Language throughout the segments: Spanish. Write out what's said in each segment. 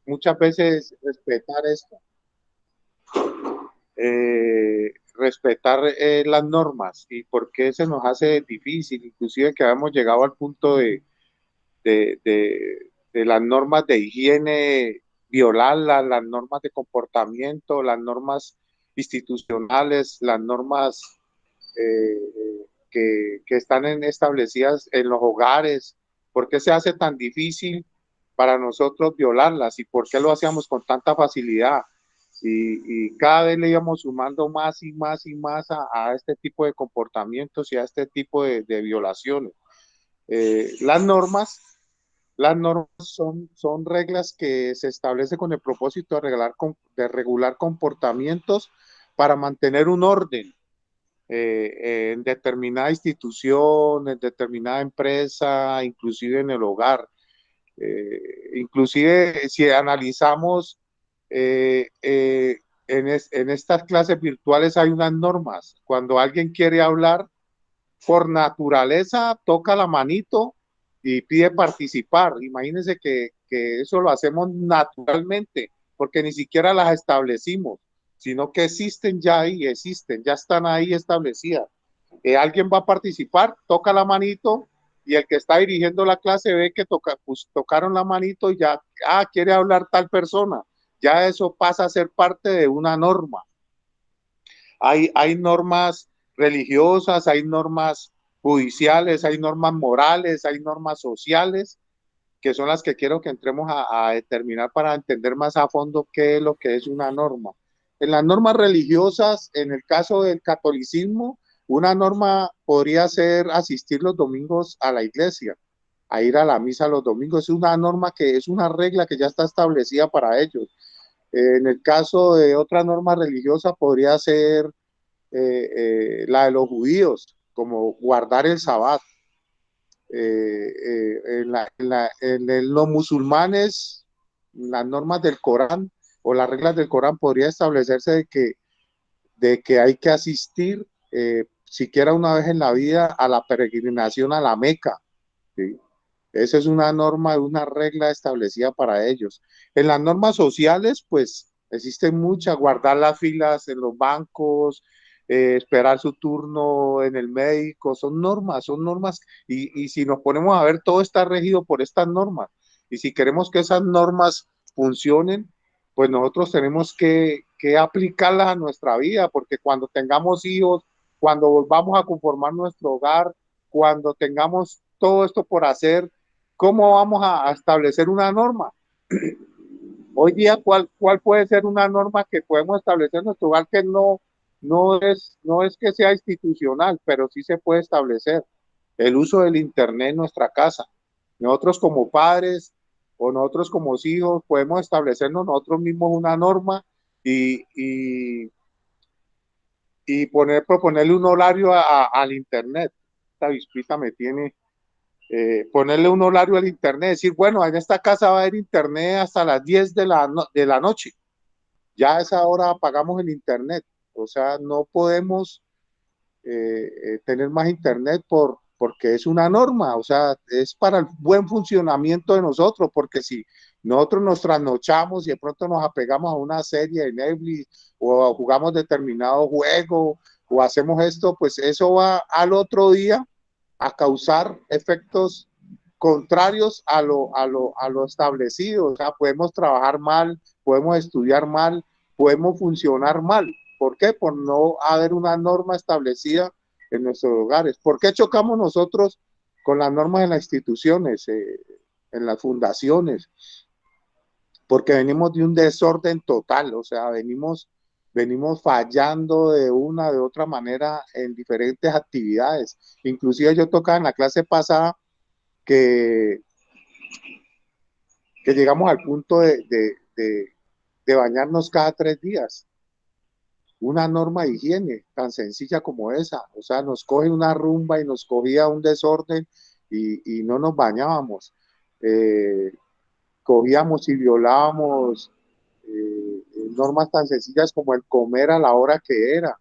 muchas veces respetar esto, respetar las normas y por qué se nos hace difícil, inclusive que habíamos llegado al punto de las normas de higiene, violarlas, las normas de comportamiento, las normas institucionales, las normas que están establecidas en los hogares. ¿Por qué se hace tan difícil para nosotros violarlas y por qué lo hacíamos con tanta facilidad? Y cada vez le íbamos sumando más y más y más a este tipo de comportamientos y a este tipo de violaciones. Las normas, las normas son reglas que se establecen con el propósito de regular comportamientos para mantener un orden en determinada institución, en determinada empresa, inclusive en el hogar. Inclusive si analizamos en estas clases virtuales hay unas normas. Cuando alguien quiere hablar, por naturaleza toca la manito y pide participar. Imagínense que eso lo hacemos naturalmente, porque ni siquiera las establecimos, sino que existen ya ahí, existen, ya están ahí establecidas. Alguien va a participar, toca la manito y el que está dirigiendo la clase ve que pues, tocaron la manito y ya, quiere hablar tal persona. Ya eso pasa a ser parte de una norma. Hay normas religiosas, hay normas judiciales, hay normas morales, hay normas sociales, que son las que quiero que entremos a determinar para entender más a fondo qué es lo que es una norma. En las normas religiosas, en el caso del catolicismo, una norma podría ser asistir los domingos a la iglesia, a ir a la misa los domingos. Es una norma que es una regla que ya está establecida para ellos. En el caso de otra norma religiosa podría ser la de los judíos, como guardar el sabbat. En los musulmanes, las normas del Corán o las reglas del Corán podría establecerse de que hay que asistir siquiera una vez en la vida a la peregrinación a la Meca. ¿Sí? Esa es una norma, una regla establecida para ellos. En las normas sociales, pues existen muchas, guardar las filas en los bancos, esperar su turno en el médico, son normas, y si nos ponemos a ver, todo está regido por estas normas. Y si queremos que esas normas funcionen, pues nosotros tenemos que aplicarlas a nuestra vida, porque cuando tengamos hijos, cuando volvamos a conformar nuestro hogar, cuando tengamos todo esto por hacer, ¿cómo vamos a establecer una norma? Hoy día, ¿cuál puede ser una norma que podemos establecer en nuestro hogar que no es que sea institucional, pero sí se puede establecer? El uso del Internet en nuestra casa. Nosotros como padres o nosotros como hijos podemos establecernos nosotros mismos una norma y, y proponerle un horario al Internet. Esta vispita me tiene ponerle un horario al internet, decir, bueno, en esta casa va a haber internet hasta las 10 de la noche. Ya a esa hora apagamos el internet. O sea, no podemos tener más internet porque es una norma, o sea, es para el buen funcionamiento de nosotros, porque si nosotros nos trasnochamos y de pronto nos apegamos a una serie de Netflix o jugamos determinado juego o hacemos esto, pues eso va al otro día a causar efectos contrarios a lo establecido. O sea, podemos trabajar mal, podemos estudiar mal, podemos funcionar mal. ¿Por qué? Por no haber una norma establecida en nuestros hogares. ¿Por qué chocamos nosotros con las normas en las instituciones, en las fundaciones? Porque venimos de un desorden total, o sea, venimos fallando de una de otra manera en diferentes actividades. Inclusive yo tocaba en la clase pasada que, que llegamos al punto de bañarnos cada 3 días. Una norma de higiene tan sencilla como esa. O sea, nos coge una rumba y nos cogía un desorden y no nos bañábamos. Eh, Cogíamos y violábamos normas tan sencillas como el comer a la hora que era.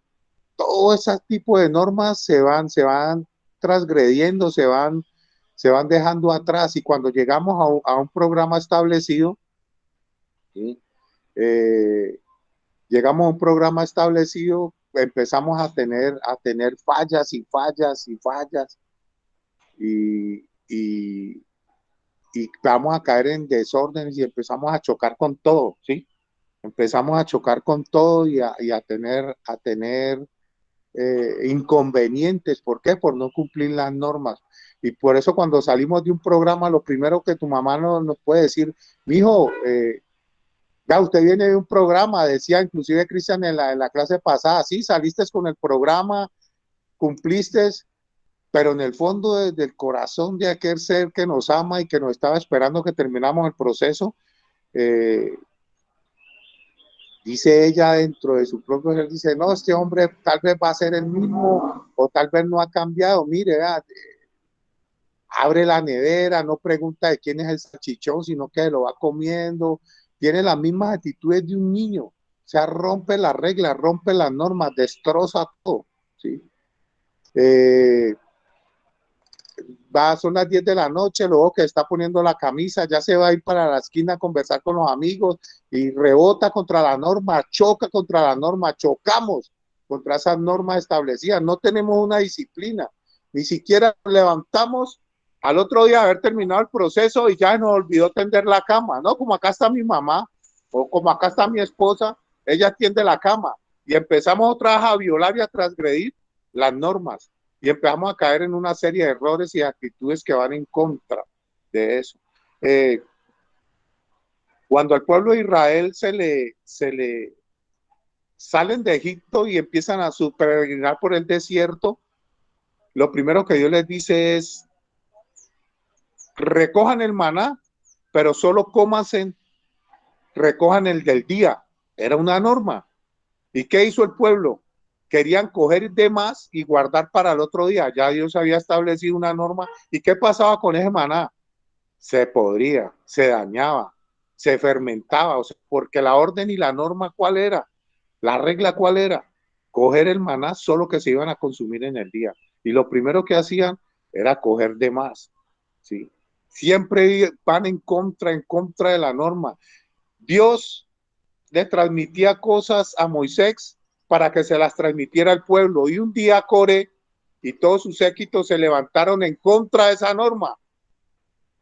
Todo ese tipo de normas se van transgrediendo, se van dejando atrás y cuando llegamos a un programa establecido, ¿sí? Eh, Llegamos a un programa establecido, empezamos a tener fallas y fallas y fallas y, y, y vamos a caer en desórdenes y empezamos a chocar con todo, ¿sí? Empezamos a chocar con todo y a tener inconvenientes. ¿Por qué? Por no cumplir las normas. Y por eso cuando salimos de un programa, lo primero que tu mamá nos puede decir, mijo, ya usted viene de un programa, decía inclusive Cristian en la clase pasada, sí, saliste con el programa, cumpliste, pero en el fondo desde el corazón de aquel ser que nos ama y que nos estaba esperando que terminamos el proceso, eh, dice ella dentro de su propio ser, dice, no, este hombre tal vez va a ser el mismo o tal vez no ha cambiado, mire, abre la nevera, no pregunta de quién es el salchichón, sino que lo va comiendo, tiene las mismas actitudes de un niño, o sea, rompe las reglas, rompe las normas, destroza todo, ¿sí? Eh, son las 10 de la noche, luego que está poniendo la camisa, ya se va a ir para la esquina a conversar con los amigos y rebota contra la norma, choca contra la norma, chocamos contra esas normas establecidas, no tenemos una disciplina, ni siquiera levantamos al otro día de haber terminado el proceso y ya nos olvidó tender la cama, ¿no? Como acá está mi mamá o como acá está mi esposa, ella tiende la cama y empezamos otra vez a violar y a transgredir las normas y empezamos a caer en una serie de errores y actitudes que van en contra de eso. Eh, Cuando al pueblo de Israel se le salen de Egipto y empiezan a peregrinar por el desierto, lo primero que Dios les dice es, recojan el maná, pero solo cómanse, recojan el del día. Era una norma. ¿Y qué hizo el pueblo? Querían coger de más y guardar para el otro día. Ya Dios había establecido una norma. ¿Y qué pasaba con ese maná? Se podría, se dañaba, se fermentaba, o sea, porque la orden y la norma, ¿cuál era? La regla, ¿cuál era? Coger el maná solo que se iban a consumir en el día. Y lo primero que hacían era coger de más, ¿sí? Siempre van en contra de la norma. Dios le transmitía cosas a Moisés para que se las transmitiera al pueblo. Y un día Coré y todos sus séquitos se levantaron en contra de esa norma.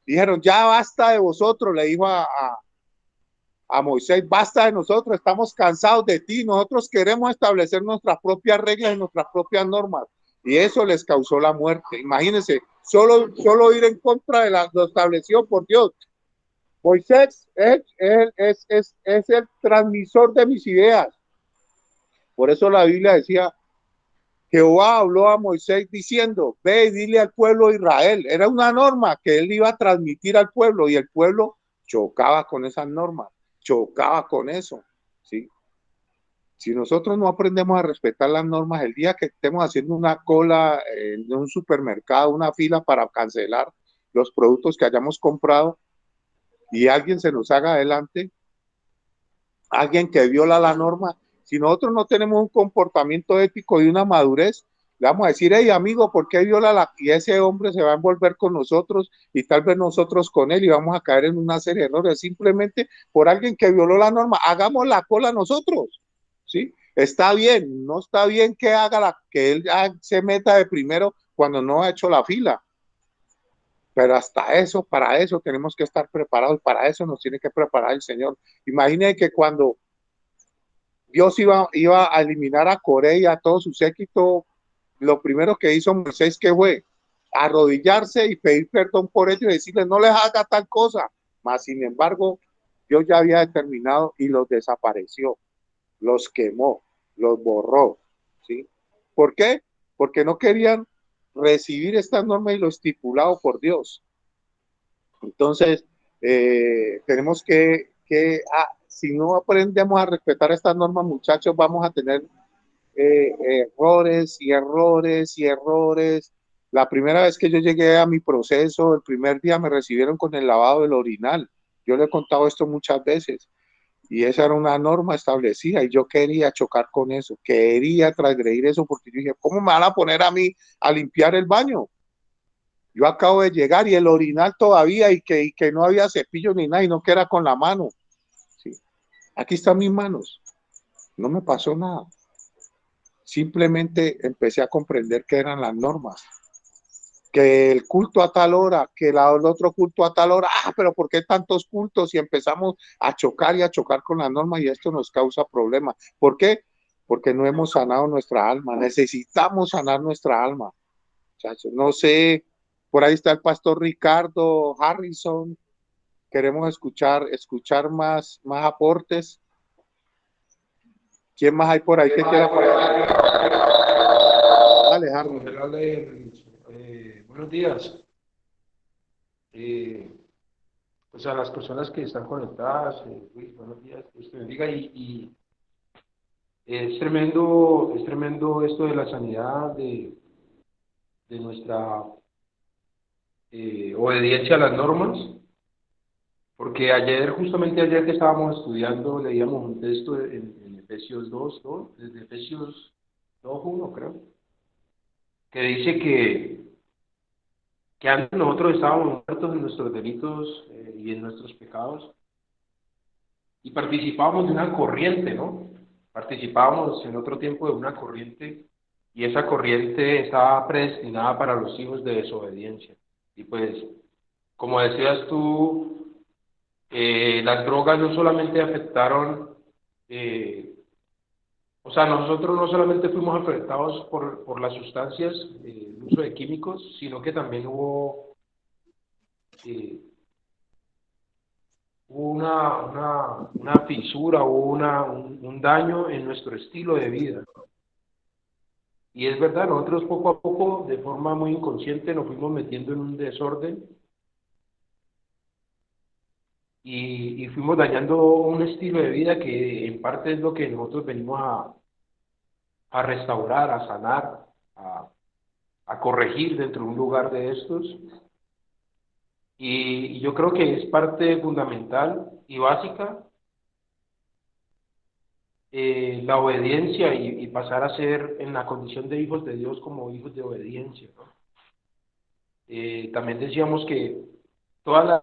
Dijeron, ya basta de vosotros, le dijo a Moisés, basta de nosotros, estamos cansados de ti, nosotros queremos establecer nuestras propias reglas y nuestras propias normas. Y eso les causó la muerte. Imagínense, solo ir en contra de lo establecido por Dios. Moisés es el transmisor de mis ideas. Por eso la Biblia decía, Jehová habló a Moisés diciendo, ve y dile al pueblo de Israel. Era una norma que él iba a transmitir al pueblo y el pueblo chocaba con esas normas, chocaba con eso, ¿sí? Si nosotros no aprendemos a respetar las normas, el día que estemos haciendo una cola en un supermercado, una fila para cancelar los productos que hayamos comprado y alguien se nos haga adelante, alguien que viola la norma, si nosotros no tenemos un comportamiento ético y una madurez, le vamos a decir, hey amigo, ¿por qué viola la? Y ese hombre se va a envolver con nosotros y tal vez nosotros con él y vamos a caer en una serie de errores simplemente por alguien que violó la norma. Hagamos la cola nosotros, ¿sí? Está bien, no está bien que haga que él se meta de primero cuando no ha hecho la fila. Pero hasta eso, para eso tenemos que estar preparados, para eso nos tiene que preparar el Señor. Imaginen que cuando Dios iba a eliminar a Corea y a todo su séquito, lo primero que hizo Moisés, que fue arrodillarse y pedir perdón por ellos y decirles, no les haga tal cosa. Mas, sin embargo, Dios ya había determinado y los desapareció, los quemó, los borró, ¿sí? ¿Por qué? Porque no querían recibir esta norma y lo estipulado por Dios. Entonces, tenemos si no aprendemos a respetar estas normas, muchachos, vamos a tener errores y errores y errores. La primera vez que yo llegué a mi proceso, el primer día me recibieron con el lavado del orinal. Yo le he contado esto muchas veces y esa era una norma establecida y yo quería chocar con eso, quería transgredir eso porque yo dije, ¿cómo me van a poner a mí a limpiar el baño? Yo acabo de llegar y el orinal todavía y que no había cepillo ni nada y no que era con la mano. ¿Sí? Aquí están mis manos, no me pasó nada. Simplemente empecé a comprender qué eran las normas, que el culto a tal hora, que el otro culto a tal hora, pero ¿por qué tantos cultos? Y empezamos a chocar y a chocar con las normas y esto nos causa problemas. ¿Por qué? Porque no hemos sanado nuestra alma, necesitamos sanar nuestra alma. Muchachos, no sé, por ahí está el pastor Ricardo Harrison, queremos escuchar más aportes. ¿Quién más hay por ahí que quiera participar? Dale, Harrison. Buenos días. Eh, pues a las personas que están conectadas, Luis, buenos días, Dios te bendiga. Y es tremendo esto de la sanidad, de nuestra obediencia a las normas, porque ayer, justamente ayer que estábamos estudiando, leíamos un texto en Efesios 2, ¿no? Desde Efesios 2:1 creo, que dice que antes nosotros estábamos muertos en nuestros delitos y en nuestros pecados y participábamos de una corriente, ¿no? Participábamos en otro tiempo de una corriente y esa corriente estaba predestinada para los hijos de desobediencia. Y pues, como decías tú, las drogas no solamente afectaron, eh, o sea, nosotros no solamente fuimos afectados por las sustancias, el uso de químicos, sino que también eh, hubo una fisura, hubo un daño en nuestro estilo de vida. Y es verdad, nosotros poco a poco, de forma muy inconsciente, nos fuimos metiendo en un desorden y fuimos dañando un estilo de vida que en parte es lo que nosotros venimos a restaurar, a sanar, a, a corregir dentro de un lugar de estos. Y yo creo que es parte fundamental y básica la obediencia y pasar a ser en la condición de hijos de Dios como hijos de obediencia, ¿no? También decíamos que todas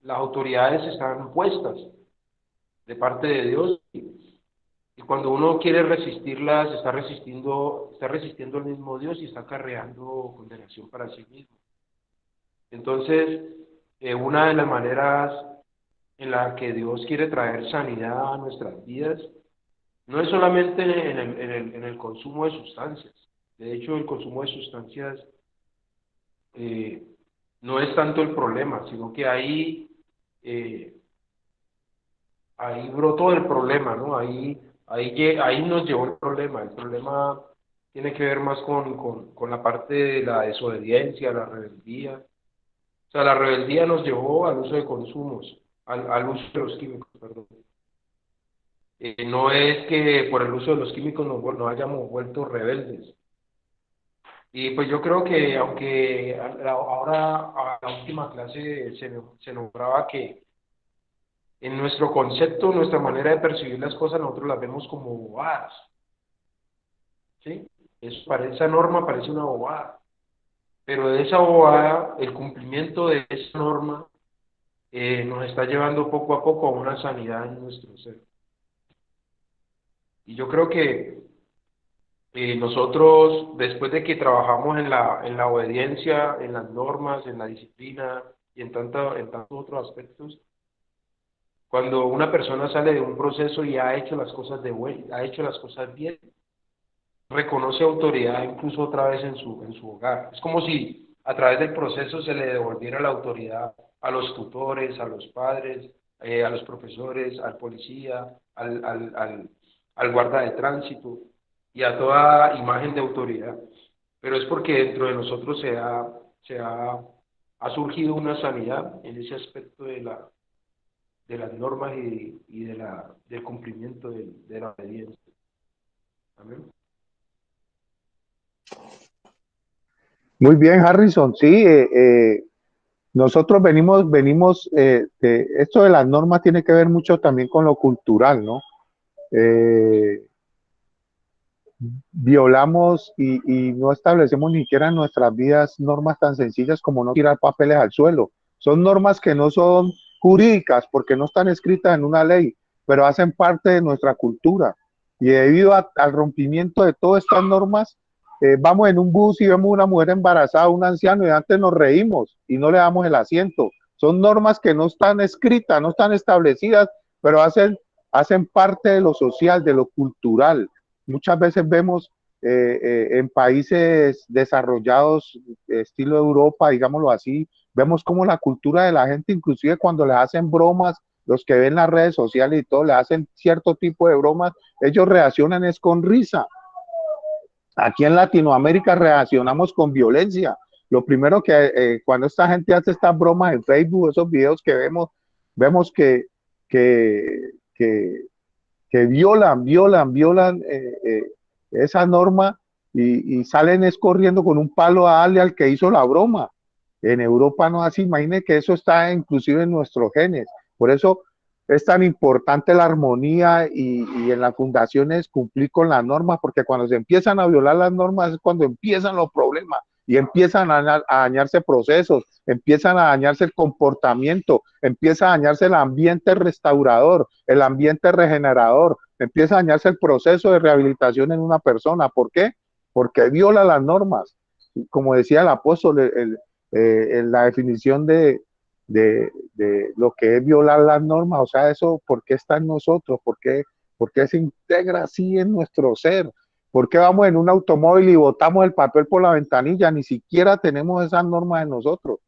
las autoridades están puestas de parte de Dios y cuando uno quiere resistirlas está resistiendo al mismo Dios y está acarreando condenación para sí mismo. Entonces, una de las maneras en la que Dios quiere traer sanidad a nuestras vidas no es solamente en el consumo de sustancias. De hecho, el consumo de sustancias eh, no es tanto el problema, sino que eh, ahí brotó el problema, ¿no? Ahí nos llevó el problema. El problema tiene que ver más con la parte de la desobediencia, la rebeldía. O sea, la rebeldía nos llevó al uso de consumos, al uso de los químicos, perdón. No es que por el uso de los químicos nos hayamos vuelto rebeldes. Y pues yo creo que aunque ahora a la última clase se nombraba que en nuestro concepto, nuestra manera de percibir las cosas, nosotros las vemos como bobadas, ¿sí? Esa norma parece una bobada, pero de esa bobada, el cumplimiento de esa norma nos está llevando poco a poco a una sanidad en nuestro ser. Y yo creo que nosotros, después de que trabajamos en la obediencia, en las normas, en la disciplina y en tantos otros aspectos, cuando una persona sale de un proceso y ha hecho las cosas ha hecho las cosas bien, reconoce autoridad incluso otra vez en su hogar. Es como si a través del proceso se le devolviera la autoridad a los tutores, a los padres, a los profesores, al policía, al guarda de tránsito y a toda imagen de autoridad. Pero es porque dentro de nosotros ha surgido una sanidad en ese aspecto de las normas y del cumplimiento de la obediencia. Amén. Muy bien, Harrison. Sí, nosotros esto de las normas tiene que ver mucho también con lo cultural, ¿no? Eh, Violamos y no establecemos ni siquiera en nuestras vidas normas tan sencillas como no tirar papeles al suelo. Son normas que no son jurídicas porque no están escritas en una ley, pero hacen parte de nuestra cultura. Y debido al rompimiento de todas estas normas, vamos en un bus y vemos una mujer embarazada, un anciano, y antes nos reímos y no le damos el asiento. Son normas que no están escritas, no están establecidas, pero hacen parte de lo social, de lo cultural. Muchas veces vemos en países desarrollados, estilo Europa, digámoslo así, vemos como la cultura de la gente, inclusive cuando les hacen bromas, los que ven las redes sociales y todo, le hacen cierto tipo de bromas, ellos reaccionan es con risa. Aquí en Latinoamérica reaccionamos con violencia. Lo primero que cuando esta gente hace estas bromas en Facebook, esos videos que vemos que, que, que violan esa norma y salen es corriendo con un palo a darle al que hizo la broma. En Europa no así, imagine que eso está inclusive en nuestros genes. Por eso es tan importante la armonía y en las fundaciones cumplir con las normas, porque cuando se empiezan a violar las normas es cuando empiezan los problemas y empiezan a dañarse procesos, empiezan a dañarse el comportamiento, empieza a dañarse el ambiente restaurador, el ambiente regenerador, empieza a dañarse el proceso de rehabilitación en una persona. ¿Por qué? Porque viola las normas. Como decía el apóstol, en la definición de lo que es violar las normas, o sea, eso, ¿por qué está en nosotros? ¿Por qué se integra así en nuestro ser? ¿Por qué vamos en un automóvil y botamos el papel por la ventanilla? Ni siquiera tenemos esas normas en nosotros,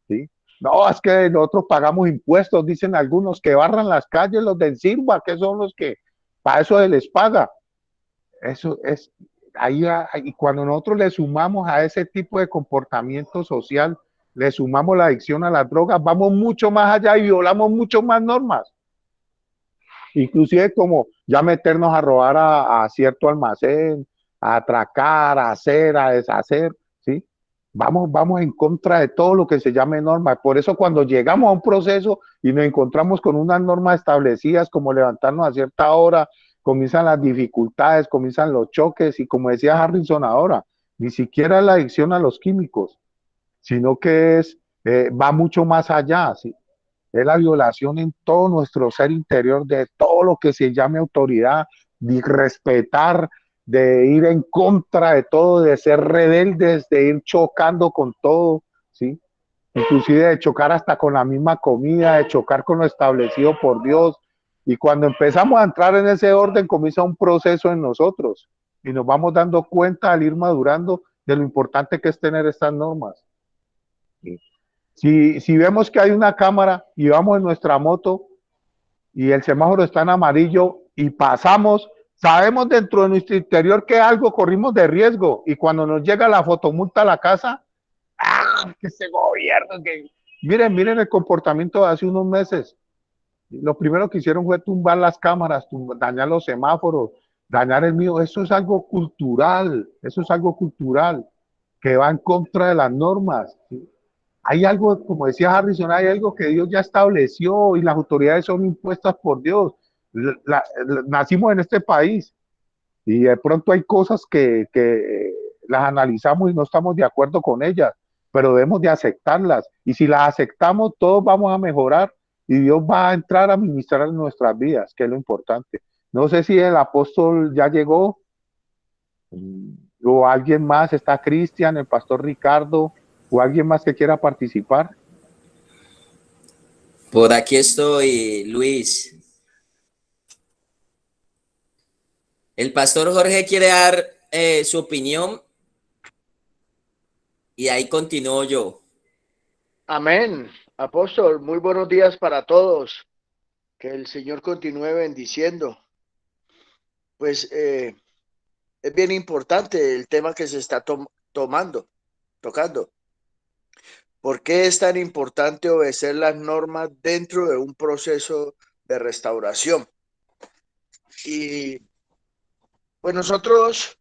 ¿sí? No, es que nosotros pagamos impuestos, dicen algunos, que barran las calles los del Silva, que son los que para eso se les paga. Eso es, y cuando nosotros le sumamos a ese tipo de comportamiento social, le sumamos la adicción a las drogas, vamos mucho más allá y violamos mucho más normas. Inclusive como ya meternos a robar a cierto almacén, a atracar, a hacer, a deshacer, ¿sí? Vamos en contra de todo lo que se llame norma. Por eso cuando llegamos a un proceso y nos encontramos con unas normas establecidas como levantarnos a cierta hora, comienzan las dificultades, comienzan los choques y como decía Harrison ahora, ni siquiera la adicción a los químicos, sino que va mucho más allá, ¿sí? Es la violación en todo nuestro ser interior de todo lo que se llame autoridad, de respetar, de ir en contra de todo, de ser rebeldes, de ir chocando con todo, ¿sí? Inclusive de chocar hasta con la misma comida, de chocar con lo establecido por Dios. Y cuando empezamos a entrar en ese orden, comienza un proceso en nosotros y nos vamos dando cuenta al ir madurando de lo importante que es tener estas normas. ¿Sí? Si vemos que hay una cámara y vamos en nuestra moto y el semáforo está en amarillo y pasamos, sabemos dentro de nuestro interior que algo corrimos de riesgo y cuando nos llega la fotomulta a la casa, ¡ah! Que ese gobierno, que... Miren el comportamiento de hace unos meses. Lo primero que hicieron fue tumbar las cámaras, dañar los semáforos, dañar el mío. Eso es algo cultural que va en contra de las normas. ¿Sí? Hay algo, como decía Harrison, hay algo que Dios ya estableció y las autoridades son impuestas por Dios. Nacimos en este país y de pronto hay cosas que las analizamos y no estamos de acuerdo con ellas, pero debemos de aceptarlas. Y si las aceptamos, todos vamos a mejorar y Dios va a entrar a ministrar en nuestras vidas, que es lo importante. No sé si el apóstol ya llegó o alguien más, está Cristian, el pastor Ricardo, o alguien más que quiera participar. Por aquí estoy, Luis. El pastor Jorge quiere dar su opinión y ahí continúo yo. Amén. Apóstol, muy buenos días para todos. Que el Señor continúe bendiciendo. Pues es bien importante el tema que se está tocando. ¿Por qué es tan importante obedecer las normas dentro de un proceso de restauración? Y pues nosotros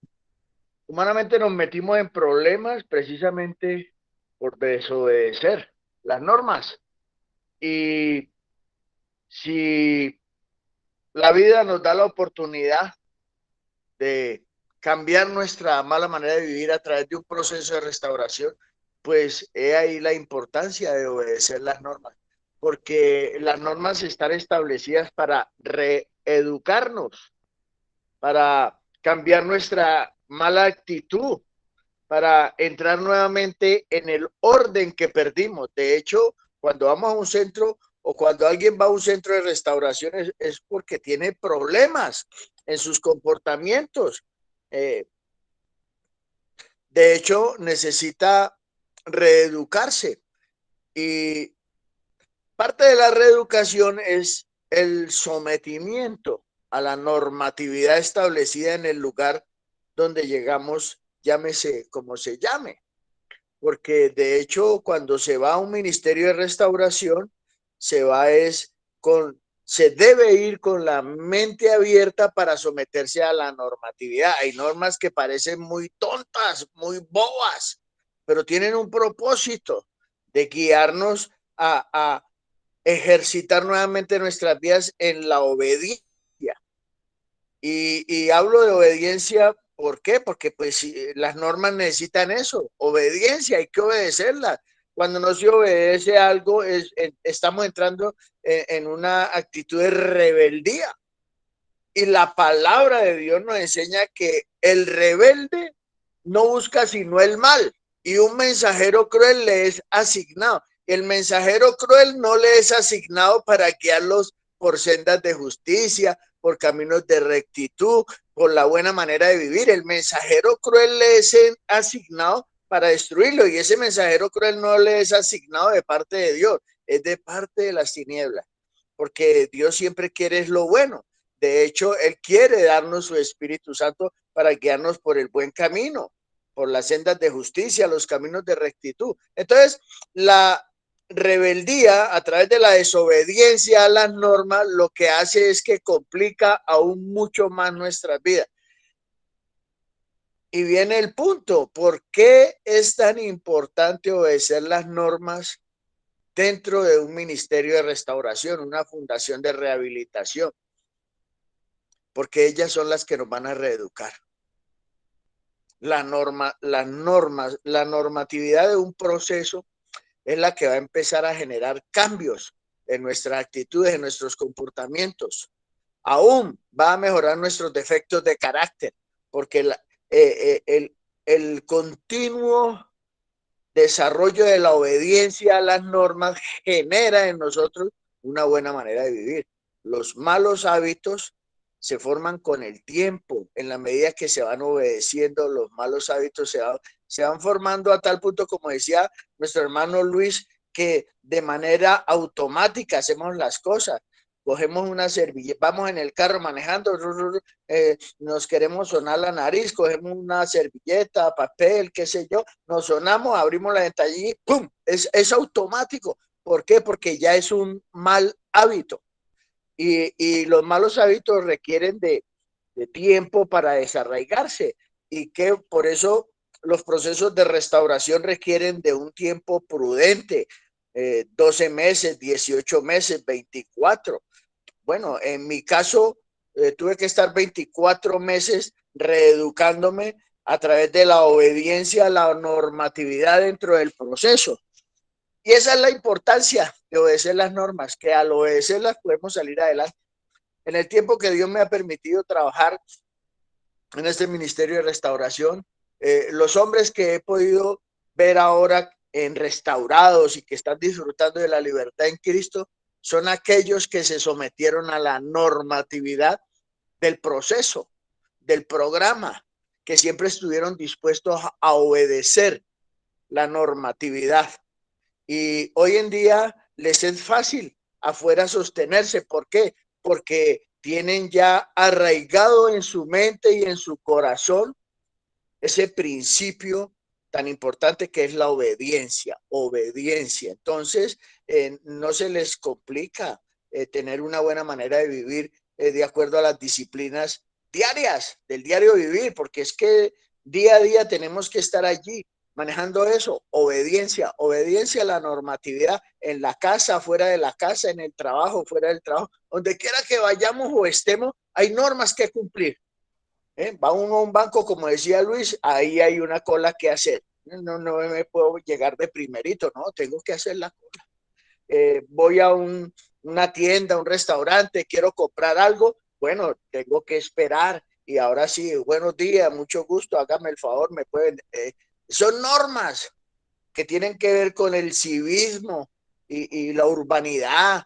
humanamente nos metimos en problemas precisamente por desobedecer las normas. Y si la vida nos da la oportunidad de cambiar nuestra mala manera de vivir a través de un proceso de restauración, pues he ahí la importancia de obedecer las normas. porque las normas están establecidas para reeducarnos, para cambiar nuestra mala actitud, para entrar nuevamente en el orden que perdimos. De hecho, cuando vamos a un centro o cuando alguien va a un centro de restauración es porque tiene problemas en sus comportamientos. De hecho, necesita reeducarse y parte de la reeducación es el sometimiento a la normatividad establecida en el lugar donde llegamos, llámese como se llame. Porque de hecho cuando se va a un ministerio de restauración, se debe ir con la mente abierta para someterse a la normatividad. Hay normas que parecen muy tontas, muy bobas, pero tienen un propósito de guiarnos a ejercitar nuevamente nuestras vidas en la obediencia. Y hablo de obediencia, ¿por qué? Porque pues las normas necesitan eso, obediencia, hay que obedecerlas. Cuando no se obedece algo, estamos entrando en una actitud de rebeldía. Y la palabra de Dios nos enseña que el rebelde no busca sino el mal y un mensajero cruel le es asignado. El mensajero cruel no le es asignado para guiarlos por sendas de justicia, por caminos de rectitud, por la buena manera de vivir. El mensajero cruel le es asignado para destruirlo y ese mensajero cruel no le es asignado de parte de Dios, es de parte de las tinieblas, porque Dios siempre quiere lo bueno. De hecho, Él quiere darnos su Espíritu Santo para guiarnos por el buen camino, por las sendas de justicia, los caminos de rectitud. Entonces, la rebeldía a través de la desobediencia a las normas lo que hace es que complica aún mucho más nuestras vidas. Y viene el punto, ¿por qué es tan importante obedecer las normas dentro de un ministerio de restauración, una fundación de rehabilitación? Porque ellas son las que nos van a reeducar. La normatividad de un proceso es la que va a empezar a generar cambios en nuestras actitudes, en nuestros comportamientos. Aún va a mejorar nuestros defectos de carácter, porque el continuo desarrollo de la obediencia a las normas genera en nosotros una buena manera de vivir. Los malos hábitos se forman con el tiempo, en la medida que se van obedeciendo, los malos hábitos se van formando a tal punto, como decía nuestro hermano Luis, que de manera automática hacemos las cosas. Cogemos una servilleta, vamos en el carro manejando, nos queremos sonar la nariz, cogemos una servilleta, papel, qué sé yo, nos sonamos, abrimos la ventanilla y ¡pum! Es automático. ¿Por qué? Porque ya es un mal hábito. Y los malos hábitos requieren de tiempo para desarraigarse y que por eso los procesos de restauración requieren de un tiempo prudente, 12 meses, 18 meses, 24. Bueno, en mi caso tuve que estar 24 meses reeducándome a través de la obediencia a la normatividad dentro del proceso. Y esa es la importancia de obedecer las normas, que al obedecerlas podemos salir adelante. En el tiempo que Dios me ha permitido trabajar en este ministerio de restauración, los hombres que he podido ver ahora en restaurados y que están disfrutando de la libertad en Cristo son aquellos que se sometieron a la normatividad del proceso, del programa, que siempre estuvieron dispuestos a obedecer la normatividad. Y hoy en día les es fácil afuera sostenerse. ¿Por qué? Porque tienen ya arraigado en su mente y en su corazón ese principio tan importante que es la obediencia. Entonces, no se les complica tener una buena manera de vivir de acuerdo a las disciplinas diarias del diario vivir, porque es que día a día tenemos que estar allí manejando eso, obediencia a la normatividad en la casa, fuera de la casa, en el trabajo, fuera del trabajo, donde quiera que vayamos o estemos, hay normas que cumplir. Va uno a un banco, como decía Luis, ahí hay una cola que hacer. No me puedo llegar de primerito, no, tengo que hacer la cola. voy a una tienda, un restaurante, quiero comprar algo, bueno, tengo que esperar. Y ahora sí, buenos días, mucho gusto, hágame el favor, me pueden... son normas que tienen que ver con el civismo y la urbanidad.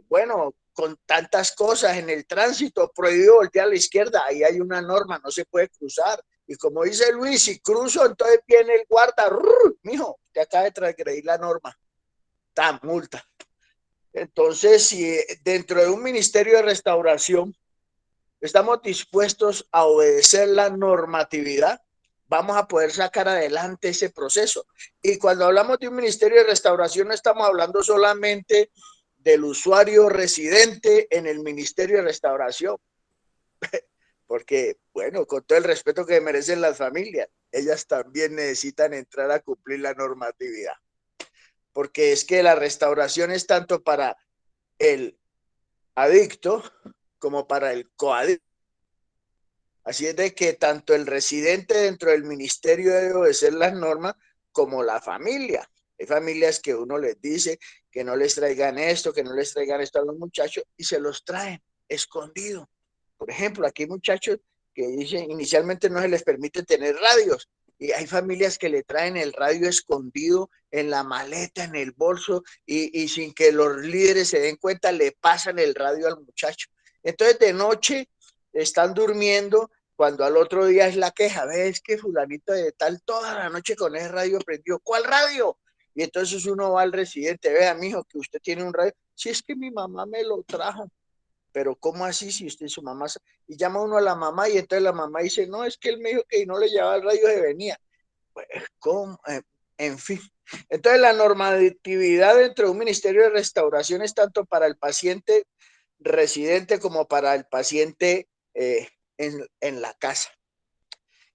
Bueno, con tantas cosas en el tránsito, prohibido voltear a la izquierda, ahí hay una norma, no se puede cruzar. Y como dice Luis, si cruzo, entonces viene el guarda, mijo, te acaba de transgredir la norma, tan multa. Entonces, si dentro de un ministerio de restauración estamos dispuestos a obedecer la normatividad, vamos a poder sacar adelante ese proceso. Y cuando hablamos de un ministerio de restauración, no estamos hablando solamente del usuario residente en el ministerio de restauración, porque, bueno, con todo el respeto que merecen las familias, ellas también necesitan entrar a cumplir la normatividad, porque es que la restauración es tanto para el adicto como para el coadicto. Así es de que tanto el residente dentro del ministerio debe obedecer las normas como la familia. Hay familias que uno les dice que no les traigan esto, que no les traigan esto a los muchachos y se los traen escondido. Por ejemplo, aquí hay muchachos que dicen inicialmente no se les permite tener radios y hay familias que le traen el radio escondido en la maleta, en el bolso y sin que los líderes se den cuenta le pasan el radio al muchacho. Entonces de noche están durmiendo cuando al otro día es la queja, ves que fulanito de tal toda la noche con ese radio prendió, ¿cuál radio? Y entonces uno va al residente, vea mijo que usted tiene un radio, si es que mi mamá me lo trajo, pero ¿cómo así si usted y su mamá? Y llama uno a la mamá y entonces la mamá dice, no, es que él me dijo que no le llevaba el radio, se venía. Pues, ¿cómo? En fin. Entonces la normatividad dentro de un ministerio de restauración es tanto para el paciente residente como para el paciente en la casa.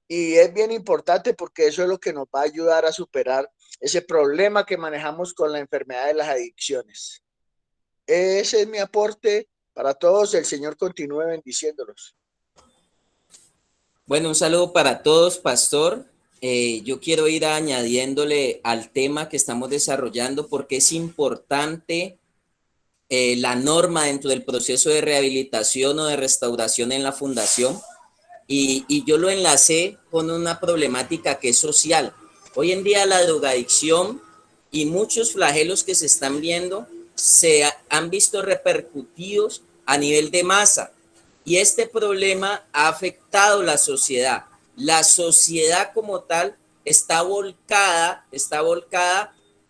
Y es bien importante porque eso es lo que nos va a ayudar a superar ese problema que manejamos con la enfermedad de las adicciones. Ese es mi aporte para todos. El Señor continúe bendiciéndolos. Bueno, un saludo para todos, pastor. Yo quiero ir añadiéndole al tema que estamos desarrollando porque es importante la norma dentro del proceso de rehabilitación o de restauración en la fundación. Y yo lo enlacé con una problemática que es social. Hoy en día la drogadicción y muchos flagelos que se están viendo se han visto repercutidos a nivel de masa. Y este problema ha afectado la sociedad. La sociedad como tal está volcada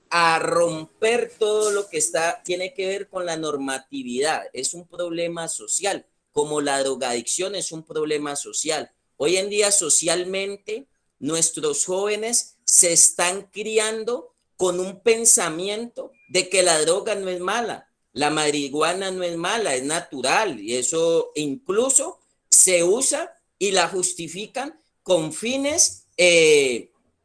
a romper todo lo que tiene que ver con la normatividad. Es un problema social, como la drogadicción es un problema social. Hoy en día socialmente nuestros jóvenes se están criando con un pensamiento de que la droga no es mala, la marihuana no es mala, es natural y eso incluso se usa y la justifican con fines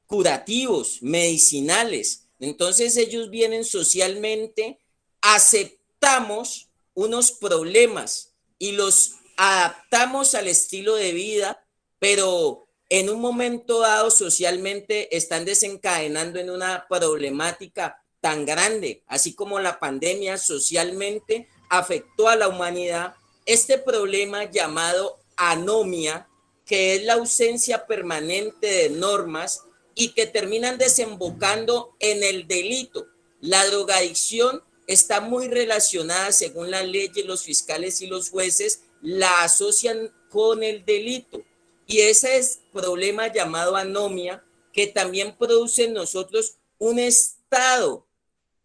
curativos, medicinales. Entonces ellos vienen socialmente, aceptamos unos problemas y los adaptamos al estilo de vida, pero en un momento dado socialmente están desencadenando en una problemática tan grande, así como la pandemia socialmente afectó a la humanidad. Este problema llamado anomia, que es la ausencia permanente de normas y que terminan desembocando en el delito. La drogadicción está muy relacionada, según las leyes, los fiscales y los jueces la asocian con el delito. Y ese es el problema llamado anomia, que también produce en nosotros un estado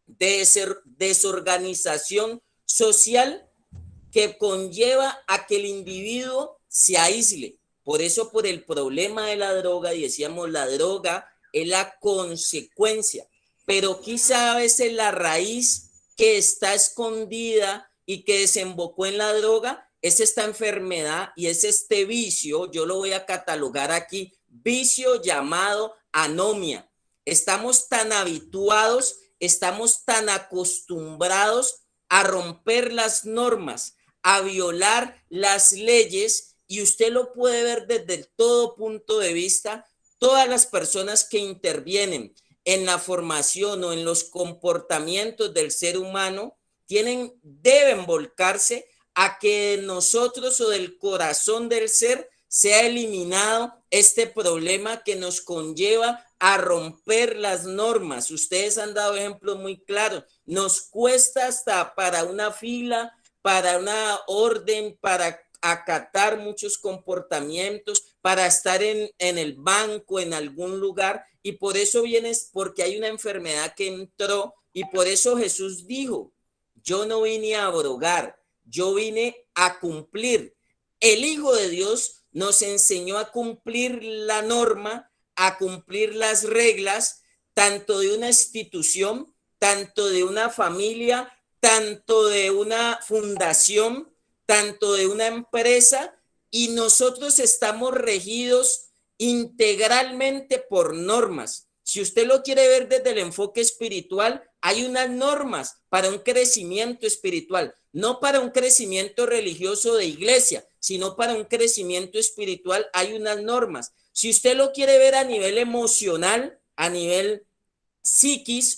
de desorganización social que conlleva a que el individuo se aísle. Por eso, por el problema de la droga, y decíamos, la droga es la consecuencia, pero quizá a veces la raíz que está escondida y que desembocó en la droga es esta enfermedad y es este vicio, yo lo voy a catalogar aquí, vicio llamado anomia. Estamos tan habituados, estamos tan acostumbrados a romper las normas, a violar las leyes, y usted lo puede ver desde todo punto de vista. Todas las personas que intervienen en la formación o en los comportamientos del ser humano deben volcarse a que nosotros o del corazón del ser sea eliminado este problema que nos conlleva a romper las normas. Ustedes han dado ejemplos muy claros. Nos cuesta hasta para una fila, para una orden, para acatar muchos comportamientos, para estar en el banco, en algún lugar, y por eso vienes, porque hay una enfermedad que entró, y por eso Jesús dijo, yo no vine a abrogar, yo vine a cumplir. El Hijo de Dios nos enseñó a cumplir la norma, a cumplir las reglas, tanto de una institución, tanto de una familia, tanto de una fundación, tanto de una empresa, y nosotros estamos regidos integralmente por normas. Si usted lo quiere ver desde el enfoque espiritual, hay unas normas para un crecimiento espiritual, no para un crecimiento religioso de iglesia, sino para un crecimiento espiritual hay unas normas. Si usted lo quiere ver a nivel emocional, a nivel psiquis,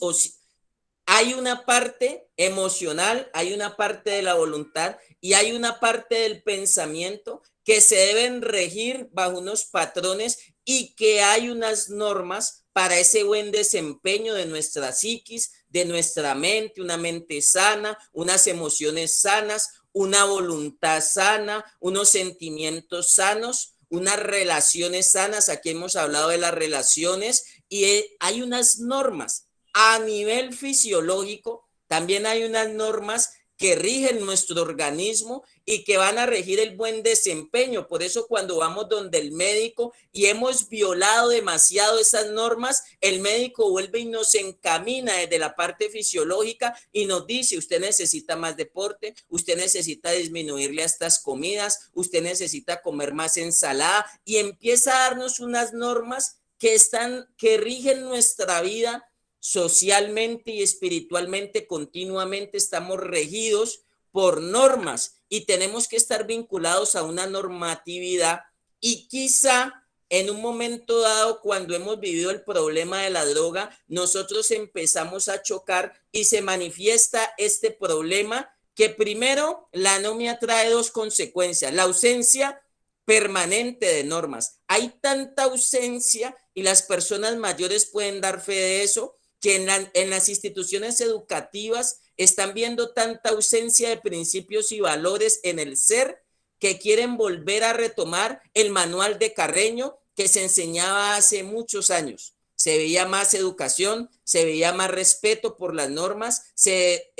hay una parte emocional, hay una parte de la voluntad y hay una parte del pensamiento que se deben regir bajo unos patrones y que hay unas normas para ese buen desempeño de nuestra psiquis, de nuestra mente, una mente sana, unas emociones sanas, una voluntad sana, unos sentimientos sanos, unas relaciones sanas. Aquí hemos hablado de las relaciones y hay unas normas. A nivel fisiológico, también hay unas normas que rigen nuestro organismo y que van a regir el buen desempeño. Por eso cuando vamos donde el médico y hemos violado demasiado esas normas, el médico vuelve y nos encamina desde la parte fisiológica y nos dice, usted necesita más deporte, usted necesita disminuirle a estas comidas, usted necesita comer más ensalada, y empieza a darnos unas normas que rigen nuestra vida socialmente y espiritualmente. Continuamente estamos regidos por normas y tenemos que estar vinculados a una normatividad, y quizá en un momento dado, cuando hemos vivido el problema de la droga, nosotros empezamos a chocar y se manifiesta este problema, que primero la anomia trae dos consecuencias: la ausencia permanente de normas. Hay tanta ausencia, y las personas mayores pueden dar fe de eso, que en las instituciones educativas están viendo tanta ausencia de principios y valores en el ser, que quieren volver a retomar el manual de Carreño que se enseñaba hace muchos años. Se veía más educación, se veía más respeto por las normas, se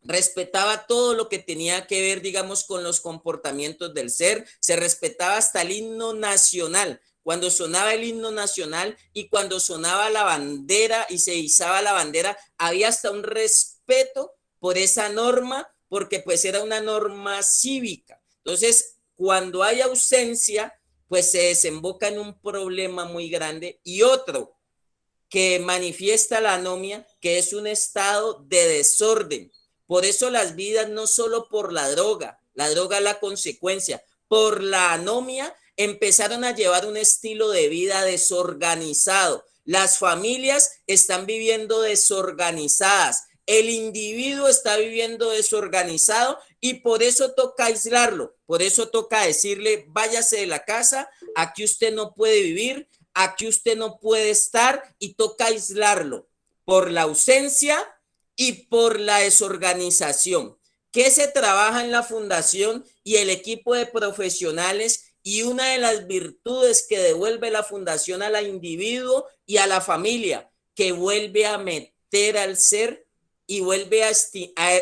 respetaba todo lo que tenía que ver, digamos, con los comportamientos del ser, se respetaba hasta el himno nacional. Cuando sonaba el himno nacional y cuando sonaba la bandera y se izaba la bandera, había hasta un respeto por esa norma, porque pues era una norma cívica. Entonces, cuando hay ausencia, pues se desemboca en un problema muy grande. Y otro que manifiesta la anomia, que es un estado de desorden. Por eso las vidas, no solo por la droga es la consecuencia, por la anomia empezaron a llevar un estilo de vida desorganizado. Las familias están viviendo desorganizadas, el individuo está viviendo desorganizado, y por eso toca aislarlo, por eso toca decirle, váyase de la casa, aquí usted no puede vivir, aquí usted no puede estar, y toca aislarlo por la ausencia y por la desorganización. ¿Qué se trabaja en la fundación y el equipo de profesionales? Y una de las virtudes que devuelve la fundación al individuo y a la familia, que vuelve a meter al ser y vuelve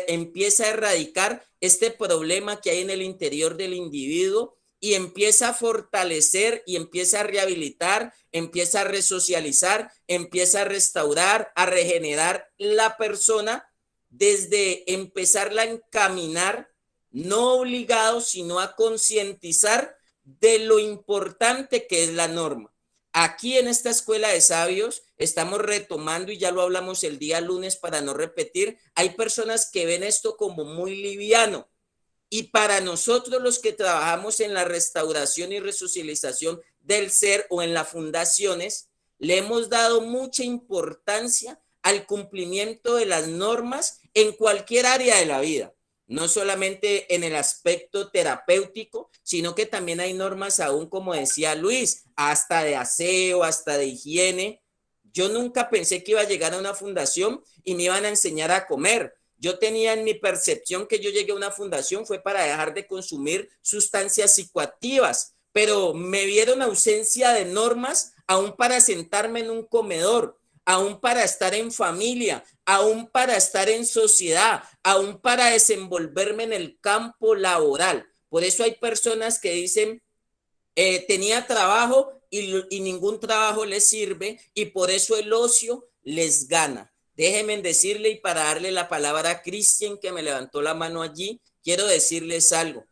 empieza a erradicar este problema que hay en el interior del individuo, y empieza a fortalecer y empieza a rehabilitar, empieza a resocializar, empieza a restaurar, a regenerar la persona, desde empezarla a encaminar, no obligado, sino a concientizar de lo importante que es la norma. Aquí en esta escuela de sabios estamos retomando, y ya lo hablamos el día lunes para no repetir, hay personas que ven esto como muy liviano, y para nosotros los que trabajamos en la restauración y resocialización del ser o en las fundaciones, le hemos dado mucha importancia al cumplimiento de las normas en cualquier área de la vida, no solamente en el aspecto terapéutico, sino que también hay normas aún, como decía Luis, hasta de aseo, hasta de higiene. Yo nunca pensé que iba a llegar a una fundación y me iban a enseñar a comer. Yo tenía en mi percepción que yo llegué a una fundación fue para dejar de consumir sustancias psicoactivas, pero me vieron ausencia de normas aún para sentarme en un comedor, aún para estar en familia, aún para estar en sociedad, aún para desenvolverme en el campo laboral. Por eso hay personas que dicen, tenía trabajo y ningún trabajo les sirve y por eso el ocio les gana. Déjenme decirle, y para darle la palabra a Cristian, que me levantó la mano allí, quiero decirles algo.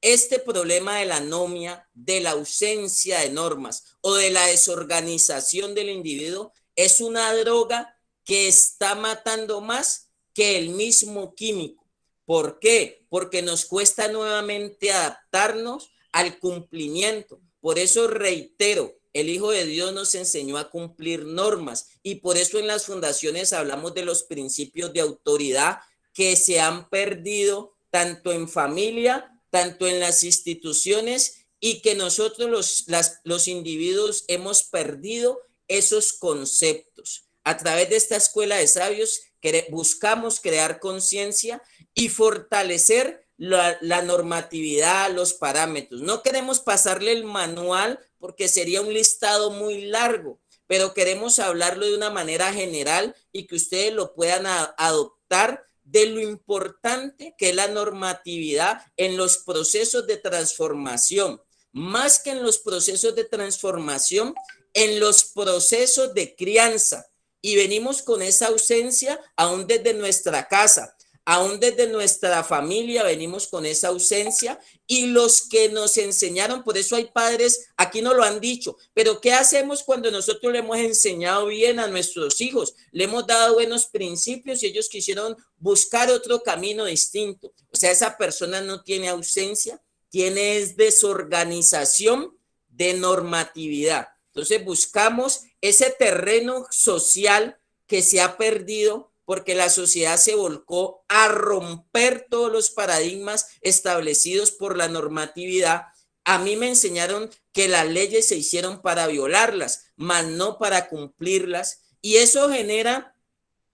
Este problema de la anomia, de la ausencia de normas o de la desorganización del individuo es una droga que está matando más que el mismo químico. ¿Por qué? Porque nos cuesta nuevamente adaptarnos al cumplimiento. Por eso reitero, el Hijo de Dios nos enseñó a cumplir normas y por eso en las fundaciones hablamos de los principios de autoridad que se han perdido tanto en familia, tanto en las instituciones y que nosotros los individuos hemos perdido esos conceptos. A través de esta escuela de sabios buscamos crear conciencia y fortalecer la normatividad, los parámetros. No queremos pasarle el manual porque sería un listado muy largo, pero queremos hablarlo de una manera general y que ustedes lo puedan adoptar de lo importante que es la normatividad en los procesos de transformación, más que en los procesos de transformación, en los procesos de crianza. Y venimos con esa ausencia aún desde nuestra casa. Aún desde nuestra familia venimos con esa ausencia y los que nos enseñaron, por eso hay padres, aquí no lo han dicho, pero ¿qué hacemos cuando nosotros le hemos enseñado bien a nuestros hijos? Le hemos dado buenos principios y ellos quisieron buscar otro camino distinto. O sea, esa persona no tiene ausencia, tiene desorganización de normatividad. Entonces buscamos ese terreno social que se ha perdido porque la sociedad se volcó a romper todos los paradigmas establecidos por la normatividad. A mí me enseñaron que las leyes se hicieron para violarlas, mas no para cumplirlas. Y eso genera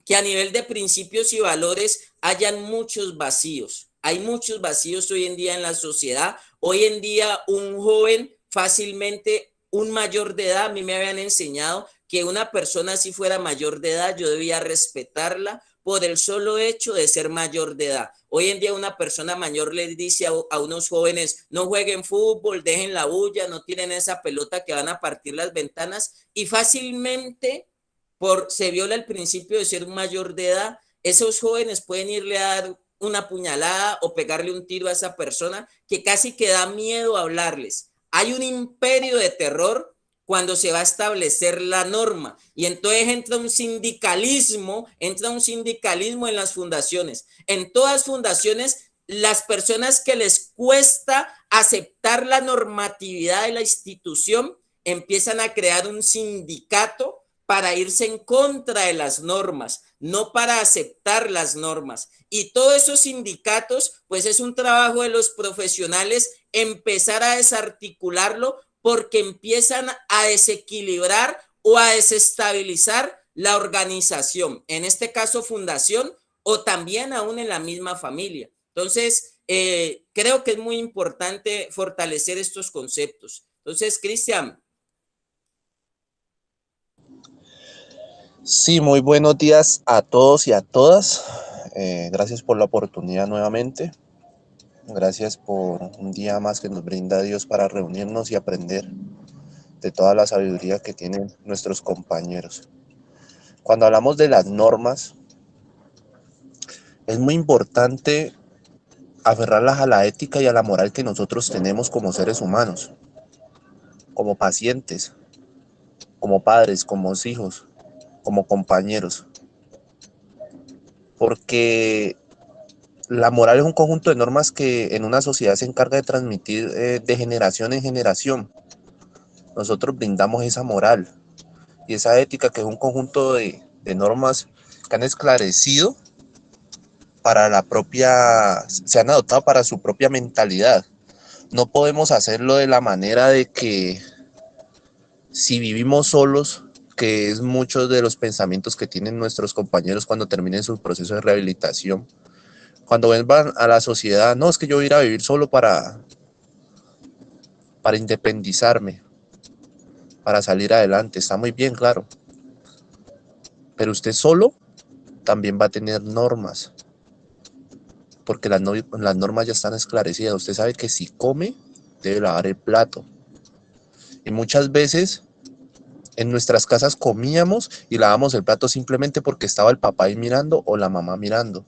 que a nivel de principios y valores hayan muchos vacíos. Hay muchos vacíos hoy en día en la sociedad. Hoy en día un joven fácilmente, un mayor de edad, a mí me habían enseñado que una persona si fuera mayor de edad yo debía respetarla por el solo hecho de ser mayor de edad. Hoy en día una persona mayor les dice a unos jóvenes, no jueguen fútbol, dejen la bulla, no tiren esa pelota que van a partir las ventanas y fácilmente se viola el principio de ser un mayor de edad. Esos jóvenes pueden irle a dar una puñalada o pegarle un tiro a esa persona que casi que da miedo a hablarles. Hay un imperio de terror cuando se va a establecer la norma y entonces entra un sindicalismo en las fundaciones. En todas fundaciones, las personas que les cuesta aceptar la normatividad de la institución empiezan a crear un sindicato para irse en contra de las normas, no para aceptar las normas. Y todos esos sindicatos, pues es un trabajo de los profesionales empezar a desarticularlo porque empiezan a desequilibrar o a desestabilizar la organización, en este caso fundación o también aún en la misma familia. Entonces, creo que es muy importante fortalecer estos conceptos. Entonces, Cristian. Sí, muy buenos días a todos y a todas. Gracias por la oportunidad nuevamente. Gracias por un día más que nos brinda Dios para reunirnos y aprender de toda la sabiduría que tienen nuestros compañeros. Cuando hablamos de las normas, es muy importante aferrarlas a la ética y a la moral que nosotros tenemos como seres humanos, como pacientes, como padres, como hijos, como compañeros. Porque la moral es un conjunto de normas que en una sociedad se encarga de transmitir de generación en generación. Nosotros brindamos esa moral y esa ética, que es un conjunto de normas que han esclarecido para la propia, se han adoptado para su propia mentalidad. No podemos hacerlo de la manera de que si vivimos solos, que es muchos de los pensamientos que tienen nuestros compañeros cuando terminen su proceso de rehabilitación. Cuando vuelvan a la sociedad, no, es que yo voy a ir a vivir solo para independizarme, para salir adelante. Está muy bien, claro. Pero usted solo también va a tener normas, porque las normas ya están esclarecidas. Usted sabe que si come, debe lavar el plato. Y muchas veces en nuestras casas comíamos y lavábamos el plato simplemente porque estaba el papá ahí mirando o la mamá mirando.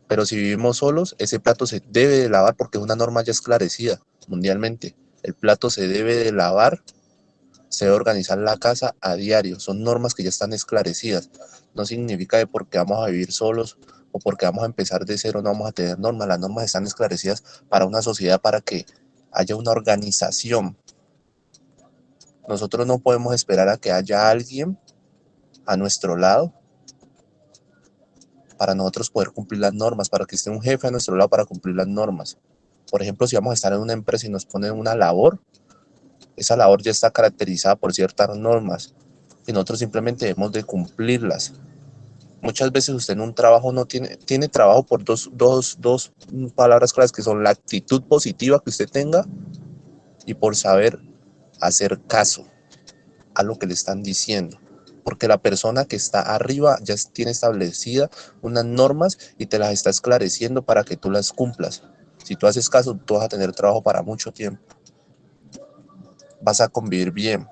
Pero si vivimos solos, ese plato se debe de lavar porque es una norma ya esclarecida mundialmente. El plato se debe de lavar, se debe organizar la casa a diario. Son normas que ya están esclarecidas. No significa que porque vamos a vivir solos o porque vamos a empezar de cero no vamos a tener normas. Las normas están esclarecidas para una sociedad, para que haya una organización. Nosotros no podemos esperar a que haya alguien a nuestro lado para nosotros poder cumplir las normas, para que esté un jefe a nuestro lado para cumplir las normas. Por ejemplo, si vamos a estar en una empresa y nos ponen una labor, esa labor ya está caracterizada por ciertas normas y nosotros simplemente debemos de cumplirlas. Muchas veces usted en un trabajo no tiene trabajo por dos palabras claras, que son la actitud positiva que usted tenga y por saber hacer caso a lo que le están diciendo. Porque la persona que está arriba ya tiene establecidas unas normas y te las está esclareciendo para que tú las cumplas. Si tú haces caso, tú vas a tener trabajo para mucho tiempo. Vas a convivir bien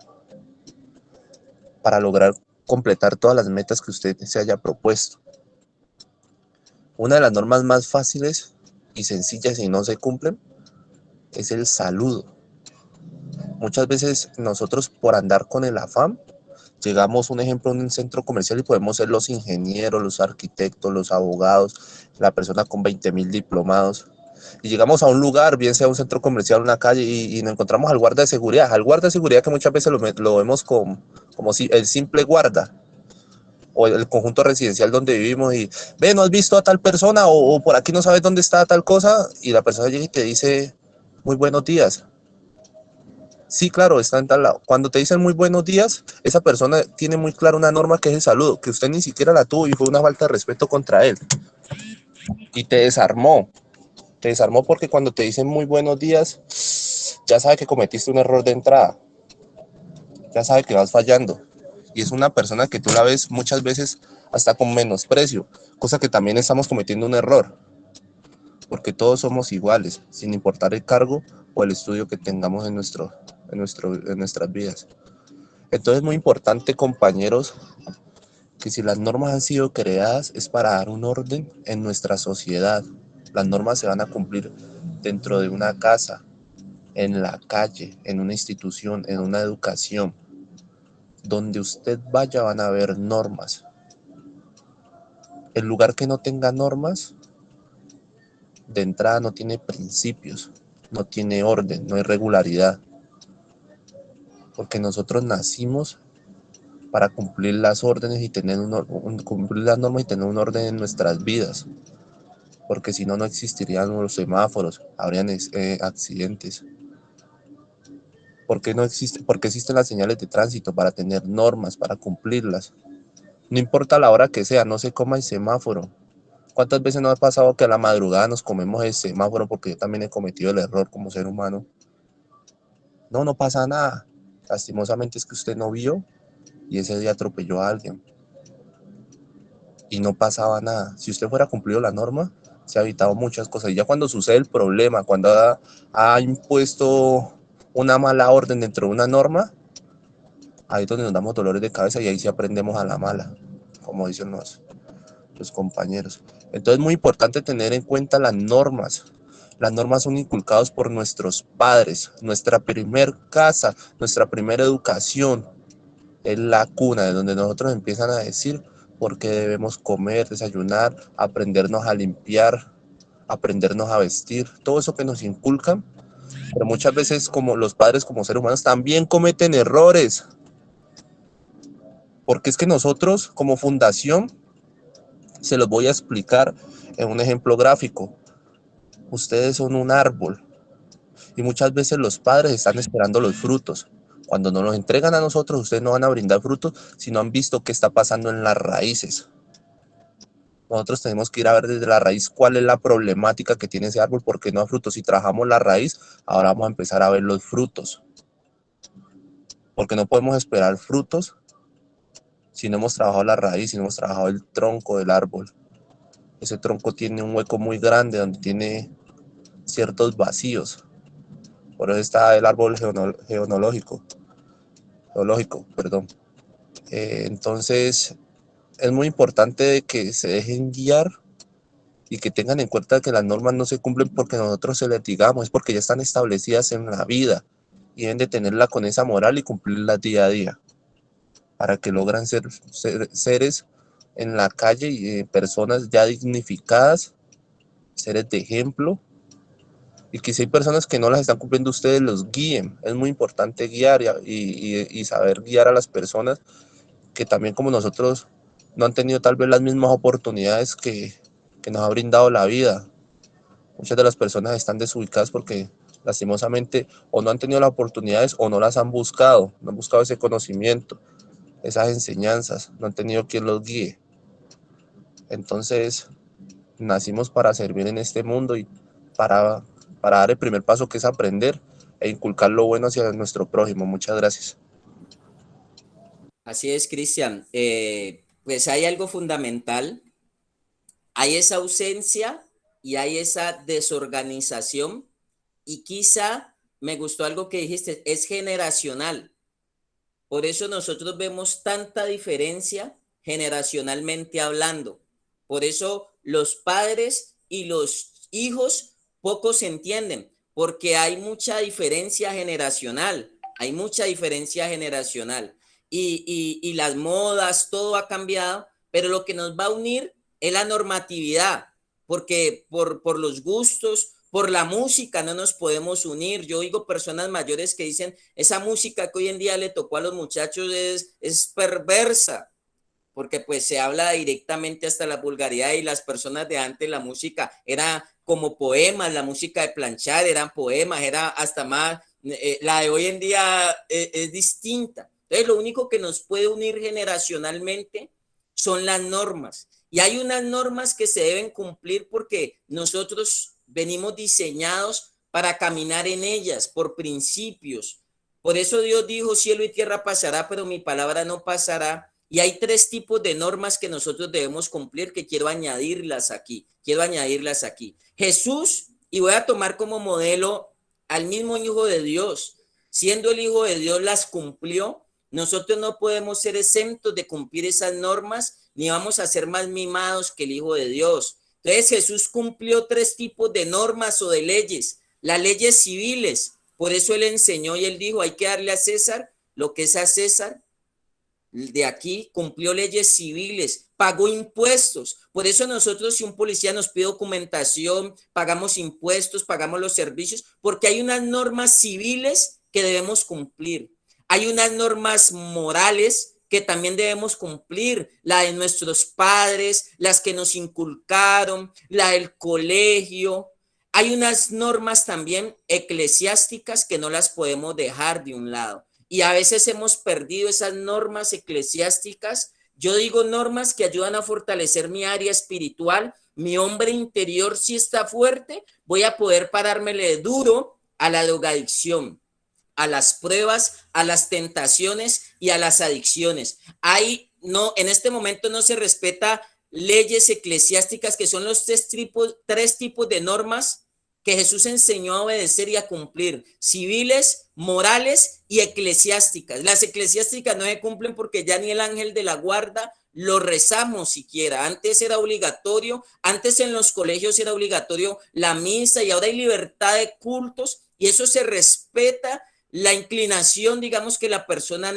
para lograr completar todas las metas que usted se haya propuesto. Una de las normas más fáciles y sencillas y no se cumplen es el saludo. Muchas veces nosotros, por andar con el afán, llegamos, un ejemplo, a un centro comercial y podemos ser los ingenieros, los arquitectos, los abogados, la persona con 20.000 diplomados. Y llegamos a un lugar, bien sea un centro comercial, una calle, y nos encontramos al guarda de seguridad que muchas veces lo vemos como si el simple guarda, o el conjunto residencial donde vivimos, y ve, ¿no has visto a tal persona? O por aquí no sabes dónde está tal cosa, y la persona llega y te dice, muy buenos días. Sí, claro, está en tal lado. Cuando te dicen muy buenos días, esa persona tiene muy clara una norma que es el saludo, que usted ni siquiera la tuvo y fue una falta de respeto contra él. Y te desarmó. Te desarmó porque cuando te dicen muy buenos días, ya sabe que cometiste un error de entrada. Ya sabe que vas fallando. Y es una persona que tú la ves muchas veces hasta con menosprecio, cosa que también estamos cometiendo un error. Porque todos somos iguales, sin importar el cargo o el estudio que tengamos en nuestras vidas. Entonces es muy importante, compañeros, que si las normas han sido creadas es para dar un orden en nuestra sociedad. Las normas se van a cumplir dentro de una casa, en la calle, en una institución, en una educación. Donde usted vaya van a haber normas. El lugar que no tenga normas, de entrada no tiene principios, no tiene orden, no hay regularidad. Porque nosotros nacimos para cumplir las órdenes y cumplir las normas y tener un orden en nuestras vidas. Porque si no, no existirían los semáforos, habrían accidentes. Porque existen las señales de tránsito, para tener normas, para cumplirlas. No importa la hora que sea, no se coma el semáforo. ¿Cuántas veces nos ha pasado que a la madrugada nos comemos el semáforo? Porque yo también he cometido el error como ser humano. No pasa nada. Lastimosamente es que usted no vio y ese día atropelló a alguien. Y no pasaba nada. Si usted fuera cumplido la norma, se ha evitado muchas cosas. Y ya cuando sucede el problema, cuando ha impuesto una mala orden dentro de una norma, ahí es donde nos damos dolores de cabeza y ahí sí aprendemos a la mala, como dicen los compañeros. Entonces es muy importante tener en cuenta las normas. Las normas son inculcadas por nuestros padres. Nuestra primer casa, nuestra primera educación es la cuna, de donde nosotros empiezan a decir por qué debemos comer, desayunar, aprendernos a limpiar, aprendernos a vestir, todo eso que nos inculcan. Pero muchas veces, como los padres, como seres humanos, también cometen errores. Porque es que nosotros como fundación, se los voy a explicar en un ejemplo gráfico. Ustedes son un árbol y muchas veces los padres están esperando los frutos. Cuando nos los entregan a nosotros, ustedes no van a brindar frutos si no han visto qué está pasando en las raíces. Nosotros tenemos que ir a ver desde la raíz cuál es la problemática que tiene ese árbol, por qué no da frutos. Si trabajamos la raíz, ahora vamos a empezar a ver los frutos. Porque no podemos esperar frutos si no hemos trabajado la raíz, si no hemos trabajado el tronco del árbol. Ese tronco tiene un hueco muy grande donde tiene ciertos vacíos. Por eso está el árbol geológico, perdón. Entonces, es muy importante que se dejen guiar y que tengan en cuenta que las normas no se cumplen porque nosotros se las digamos, es porque ya están establecidas en la vida y deben de tenerla con esa moral y cumplirlas día a día para que logran ser seres en la calle y personas ya dignificadas, seres de ejemplo, y que si hay personas que no las están cumpliendo, ustedes los guíen. Es muy importante guiar y saber guiar a las personas que también como nosotros no han tenido tal vez las mismas oportunidades que nos ha brindado la vida. Muchas de las personas están desubicadas porque lastimosamente o no han tenido las oportunidades o no las han buscado, no han buscado ese conocimiento, esas enseñanzas, no han tenido quien los guíe. Entonces, nacimos para servir en este mundo y para dar el primer paso, que es aprender e inculcar lo bueno hacia nuestro prójimo. Muchas gracias. Así es, Cristian. Pues hay algo fundamental. Hay esa ausencia y hay esa desorganización, y quizá me gustó algo que dijiste, es generacional. Por eso nosotros vemos tanta diferencia generacionalmente hablando. Por eso los padres y los hijos poco se entienden, porque hay mucha diferencia generacional, hay mucha diferencia generacional. Y las modas, todo ha cambiado, pero lo que nos va a unir es la normatividad, porque por los gustos, por la música no nos podemos unir. Yo oigo personas mayores que dicen, esa música que hoy en día le tocó a los muchachos es perversa, porque pues se habla directamente hasta la vulgaridad, y las personas de antes la música era como poemas, la música de planchar eran poemas, era hasta más, la de hoy en día es distinta. Entonces lo único que nos puede unir generacionalmente son las normas. Y hay unas normas que se deben cumplir porque nosotros venimos diseñados para caminar en ellas por principios. Por eso Dios dijo, cielo y tierra pasará, pero mi palabra no pasará. Y hay 3 tipos de normas que nosotros debemos cumplir, que quiero añadirlas aquí. Jesús, y voy a tomar como modelo al mismo Hijo de Dios, siendo el Hijo de Dios, las cumplió. Nosotros no podemos ser exentos de cumplir esas normas, ni vamos a ser más mimados que el Hijo de Dios. Entonces Jesús cumplió 3 tipos de normas o de leyes. Las leyes civiles, por eso él enseñó y él dijo, hay que darle a César lo que es a César. De aquí cumplió leyes civiles, pagó impuestos. Por eso nosotros, si un policía nos pide documentación, pagamos impuestos, pagamos los servicios, porque hay unas normas civiles que debemos cumplir. Hay unas normas morales que también debemos cumplir, la de nuestros padres, las que nos inculcaron, la del colegio. Hay unas normas también eclesiásticas que no las podemos dejar de un lado. Y a veces hemos perdido esas normas eclesiásticas. Yo digo normas que ayudan a fortalecer mi área espiritual, mi hombre interior. Si está fuerte, voy a poder parármele duro a la drogadicción, a las pruebas, a las tentaciones y a las adicciones. En este momento no se respeta leyes eclesiásticas, que son los 3 tipos de normas que Jesús enseñó a obedecer y a cumplir: civiles, morales y eclesiásticas. Las eclesiásticas no se cumplen porque ya ni el ángel de la guarda lo rezamos siquiera. Antes era obligatorio, antes en los colegios era obligatorio la misa, y ahora hay libertad de cultos, y eso se respeta la inclinación, digamos, que la persona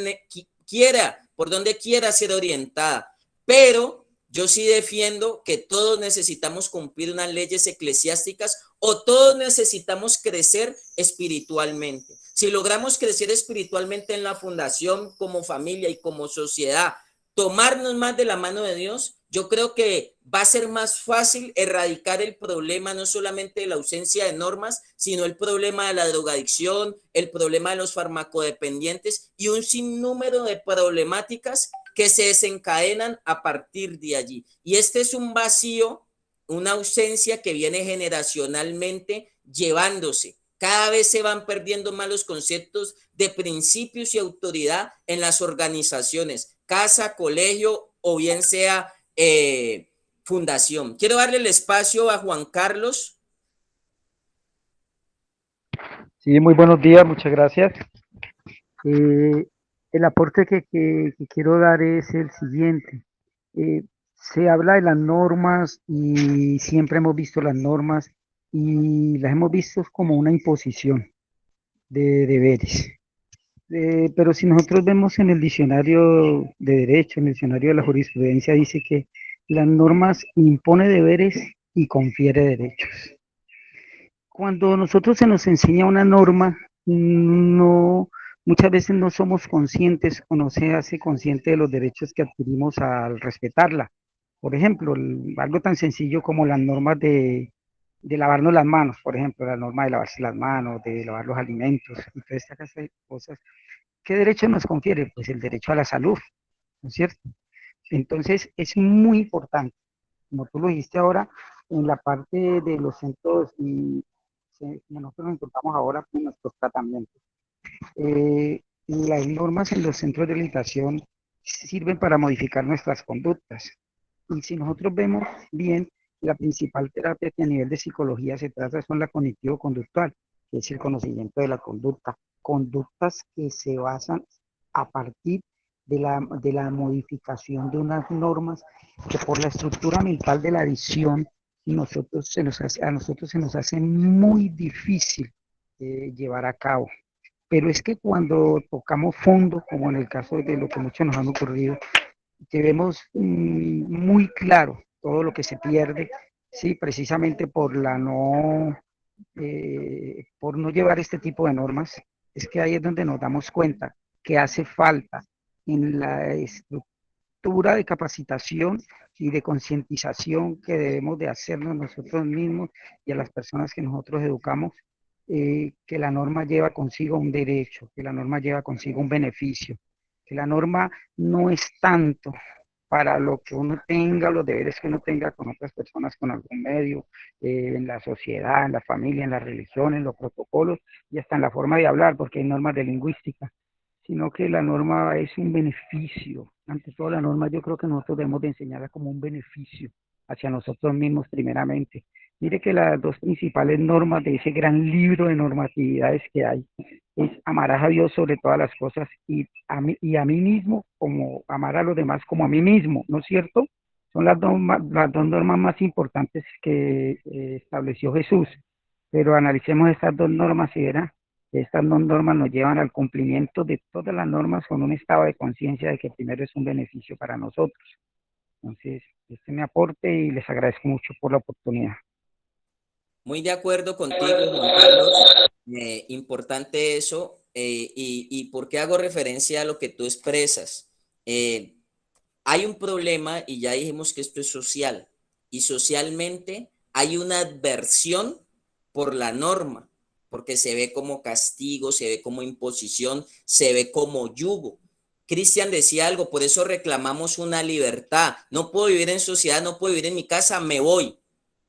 quiera, por donde quiera ser orientada. Pero yo sí defiendo que todos necesitamos cumplir unas leyes eclesiásticas, o todos necesitamos crecer espiritualmente. Si logramos crecer espiritualmente en la fundación, como familia y como sociedad, tomarnos más de la mano de Dios, yo creo que va a ser más fácil erradicar el problema no solamente de la ausencia de normas, sino el problema de la drogadicción, el problema de los farmacodependientes y un sinnúmero de problemáticas que se desencadenan a partir de allí. Y este es un vacío, una ausencia que viene generacionalmente llevándose. Cada vez se van perdiendo más los conceptos de principios y autoridad en las organizaciones, casa, colegio o bien sea fundación. Quiero darle el espacio a Juan Carlos. Sí, muy buenos días, muchas gracias. El aporte que quiero dar es el siguiente. Se habla de las normas y siempre hemos visto las normas y las hemos visto como una imposición de deberes. Pero si nosotros vemos en el diccionario de derecho, en el diccionario de la jurisprudencia, dice que las normas impone deberes y confiere derechos. Cuando nosotros se nos enseña una norma, no, muchas veces no somos conscientes o no se hace consciente de los derechos que adquirimos al respetarla. Por ejemplo, algo tan sencillo como las normas de lavarnos las manos, por ejemplo, la norma de lavarse las manos, de lavar los alimentos, y toda esta clase de cosas. ¿Qué derecho nos confiere? Pues el derecho a la salud, ¿no es cierto? Entonces, es muy importante, como tú lo dijiste ahora, en la parte de los centros y nosotros nos encontramos ahora con nuestros tratamientos. Las normas en los centros de rehabilitación sirven para modificar nuestras conductas. Y si nosotros vemos bien, la principal terapia que a nivel de psicología se trata son la cognitivo-conductual, que es el conocimiento de la conducta. Conductas que se basan a partir de la modificación de unas normas que por la estructura mental de la visión a nosotros se nos hace muy difícil llevar a cabo. Pero es que cuando tocamos fondo, como en el caso de lo que muchos nos han ocurrido, que vemos muy claro todo lo que se pierde, sí, precisamente por por no llevar este tipo de normas, es que ahí es donde nos damos cuenta que hace falta en la estructura de capacitación y de concientización que debemos de hacernos nosotros mismos y a las personas que nosotros educamos, que la norma lleva consigo un derecho, que la norma lleva consigo un beneficio, que la norma no es tanto para lo que uno tenga, los deberes que uno tenga con otras personas, con algún medio, en la sociedad, en la familia, en la religión, en los protocolos y hasta en la forma de hablar, porque hay normas de lingüística, sino que la norma es un beneficio. Ante todo, la norma yo creo que nosotros debemos de enseñarla como un beneficio hacia nosotros mismos primeramente. Mire que las dos principales normas de ese gran libro de normatividades que hay es amarás a Dios sobre todas las cosas y a mí mismo, como amar a los demás como a mí mismo, ¿no es cierto? Son las dos normas más importantes que estableció Jesús. Pero analicemos estas dos normas y verá que estas dos normas nos llevan al cumplimiento de todas las normas con un estado de conciencia de que primero es un beneficio para nosotros. Entonces, este es mi aporte y les agradezco mucho por la oportunidad. Muy de acuerdo contigo, Juan Carlos. Importante eso. Y por qué hago referencia a lo que tú expresas. Hay un problema y ya dijimos que esto es social. Y socialmente hay una adversión por la norma, porque se ve como castigo, se ve como imposición, se ve como yugo. Cristian decía algo, por eso reclamamos una libertad. No puedo vivir en sociedad, no puedo vivir en mi casa, me voy.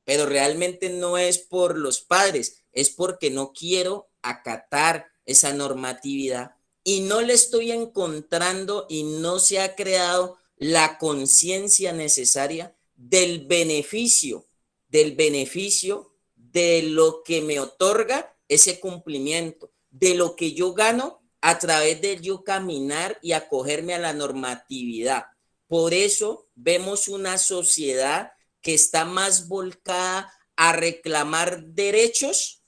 Pero realmente no es por los padres, es porque no quiero acatar esa normatividad y no le estoy encontrando y no se ha creado la conciencia necesaria del beneficio de lo que me otorga ese cumplimiento, de lo que yo gano a través de yo caminar y acogerme a la normatividad. Por eso vemos una sociedad que está más volcada a reclamar derechos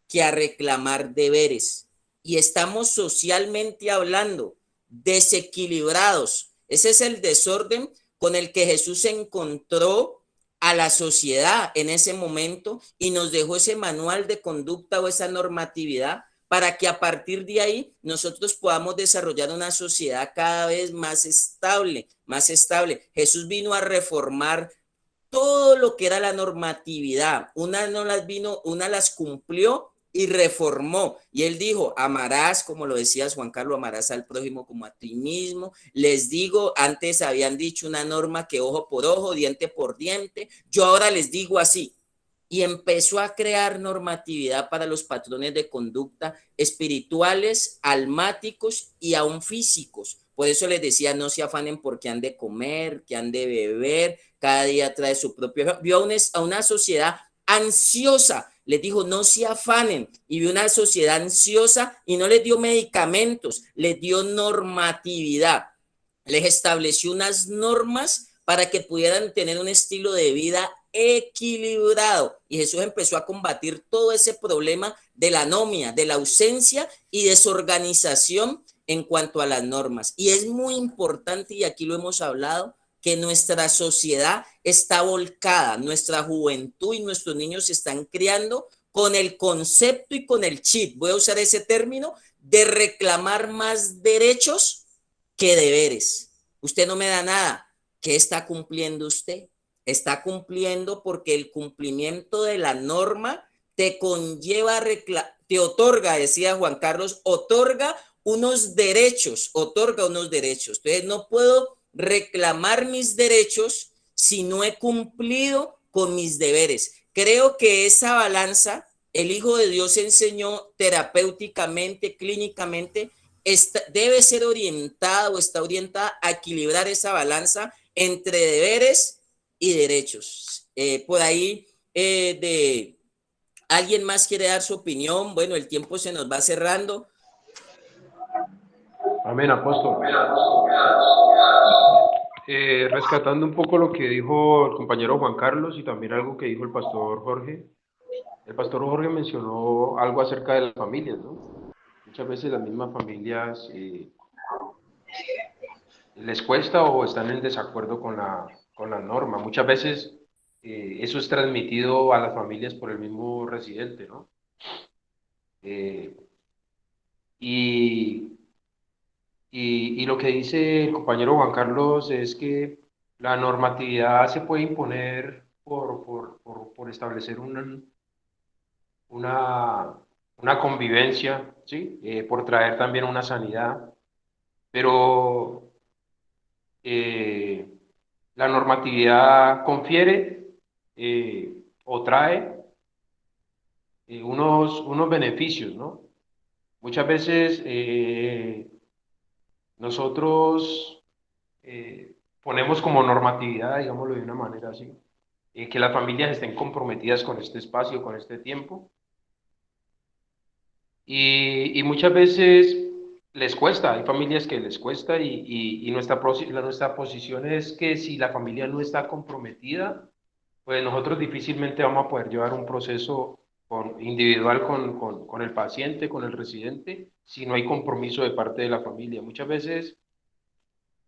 que a reclamar deberes. Y estamos socialmente hablando desequilibrados. Ese es el desorden con el que Jesús encontró a la sociedad en ese momento y nos dejó ese manual de conducta o esa normatividad para que a partir de ahí nosotros podamos desarrollar una sociedad cada vez más estable, más estable. Jesús vino a reformar todo lo que era la normatividad. Una no las vino, una las cumplió y reformó. Y él dijo, amarás, como lo decías Juan Carlos, amarás al prójimo como a ti mismo. Les digo, antes habían dicho una norma que ojo por ojo, diente por diente. Yo ahora les digo así. Y empezó a crear normatividad para los patrones de conducta espirituales, almáticos y aún físicos. Por eso les decía, no se afanen porque han de comer, que han de beber, cada día trae su propio. Vio a una sociedad ansiosa, les dijo, no se afanen, y vio una sociedad ansiosa y no les dio medicamentos, les dio normatividad, les estableció unas normas para que pudieran tener un estilo de vida equilibrado. Y Jesús empezó a combatir todo ese problema de la anomia, de la ausencia y desorganización en cuanto a las normas. Y es muy importante, y aquí lo hemos hablado, que nuestra sociedad está volcada, nuestra juventud y nuestros niños se están criando con el concepto y con el chip, voy a usar ese término, de reclamar más derechos que deberes. Usted no me da nada. ¿Qué está cumpliendo usted? Está cumpliendo porque el cumplimiento de la norma te conlleva, te otorga, decía Juan Carlos, otorga unos derechos. Entonces no puedo reclamar mis derechos si no he cumplido con mis deberes. Creo que esa balanza, el Hijo de Dios enseñó terapéuticamente, clínicamente, debe ser orientada o está orientada a equilibrar esa balanza entre deberes y derechos. Por ahí, ¿alguien más quiere dar su opinión? Bueno, el tiempo se nos va cerrando. Amén, apóstol. Rescatando un poco lo que dijo el compañero Juan Carlos y también algo que dijo el pastor Jorge. El pastor Jorge mencionó algo acerca de las familias, ¿no? Muchas veces las mismas familias les cuesta o están en desacuerdo con la norma. Muchas veces eso es transmitido a las familias por el mismo residente, ¿no? Y lo que dice el compañero Juan Carlos es que la normatividad se puede imponer por establecer una convivencia, ¿sí? Por traer también una sanidad, pero la normatividad confiere o trae unos beneficios, ¿no? Muchas veces nosotros ponemos como normatividad, digámoslo de una manera así, que las familias estén comprometidas con este espacio, con este tiempo, y muchas veces les cuesta, hay familias que les cuesta y nuestra posición es que si la familia no está comprometida, pues nosotros difícilmente vamos a poder llevar un proceso individual con el paciente, con el residente, si no hay compromiso de parte de la familia. Muchas veces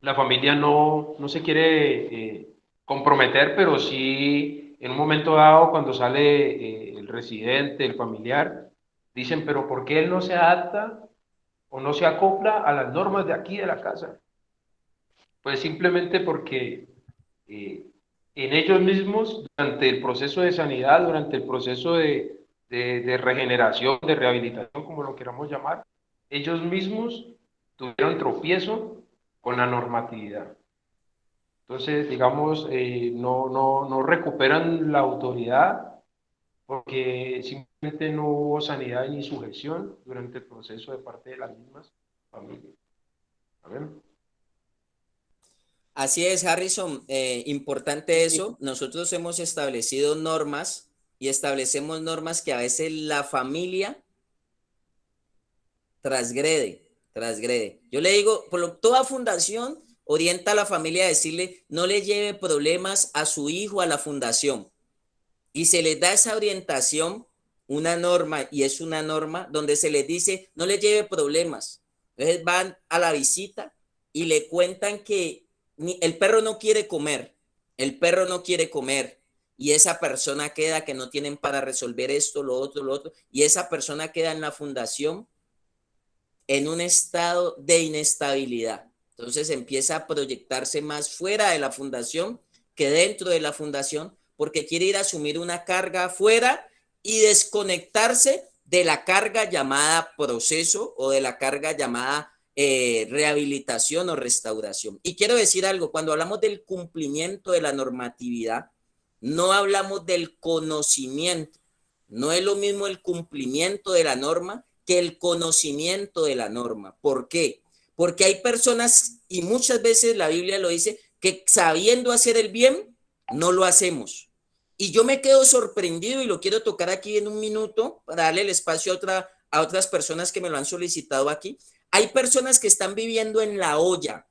la familia no se quiere comprometer, pero sí en un momento dado cuando sale el residente, el familiar, dicen, pero ¿por qué él no se adapta o no se acopla a las normas de aquí de la casa? Pues simplemente porque en ellos mismos, durante el proceso de sanidad, durante el proceso de regeneración, de rehabilitación, como lo queramos llamar, ellos mismos tuvieron tropiezo con la normatividad. Entonces, digamos, no recuperan la autoridad porque simplemente no hubo sanidad ni sujeción durante el proceso de parte de las mismas familias. Amén. Así es, Harrison, importante eso. Nosotros hemos establecido normas y establecemos normas que a veces la familia transgrede. Yo le digo, toda fundación orienta a la familia a decirle, no le lleve problemas a su hijo a la fundación. Y se les da esa orientación, una norma, y es una norma donde se les dice, no le lleve problemas. Entonces van a la visita y le cuentan que el perro no quiere comer, y esa persona queda que no tienen para resolver esto, lo otro, y esa persona queda en la fundación en un estado de inestabilidad. Entonces empieza a proyectarse más fuera de la fundación que dentro de la fundación, porque quiere ir a asumir una carga afuera y desconectarse de la carga llamada proceso o de la carga llamada rehabilitación o restauración. Y quiero decir algo, cuando hablamos del cumplimiento de la normatividad, no hablamos del conocimiento. No es lo mismo el cumplimiento de la norma que el conocimiento de la norma. ¿Por qué? Porque hay personas, y muchas veces la Biblia lo dice, que sabiendo hacer el bien, no lo hacemos. Y yo me quedo sorprendido y lo quiero tocar aquí en un minuto para darle el espacio a otras personas que me lo han solicitado aquí. Hay personas que están viviendo en la olla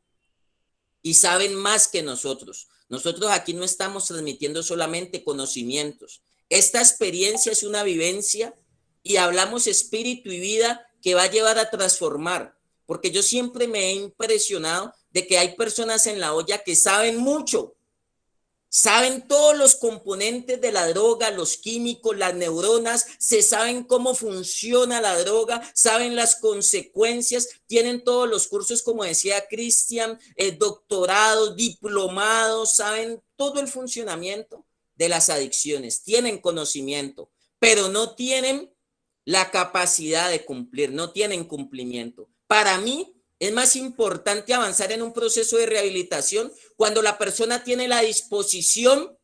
y saben más que nosotros. Nosotros aquí no estamos transmitiendo solamente conocimientos. Esta experiencia es una vivencia y hablamos espíritu y vida que va a llevar a transformar. Porque yo siempre me he impresionado de que hay personas en la olla que saben mucho, saben todos los componentes de la droga, los químicos, las neuronas, se saben cómo funciona la droga, saben las consecuencias, tienen todos los cursos, como decía Cristian, doctorados, diplomados, saben todo el funcionamiento de las adicciones, tienen conocimiento, pero no tienen la capacidad de cumplir, no tienen cumplimiento. Para mí, es más importante avanzar en un proceso de rehabilitación cuando la persona tiene la disposición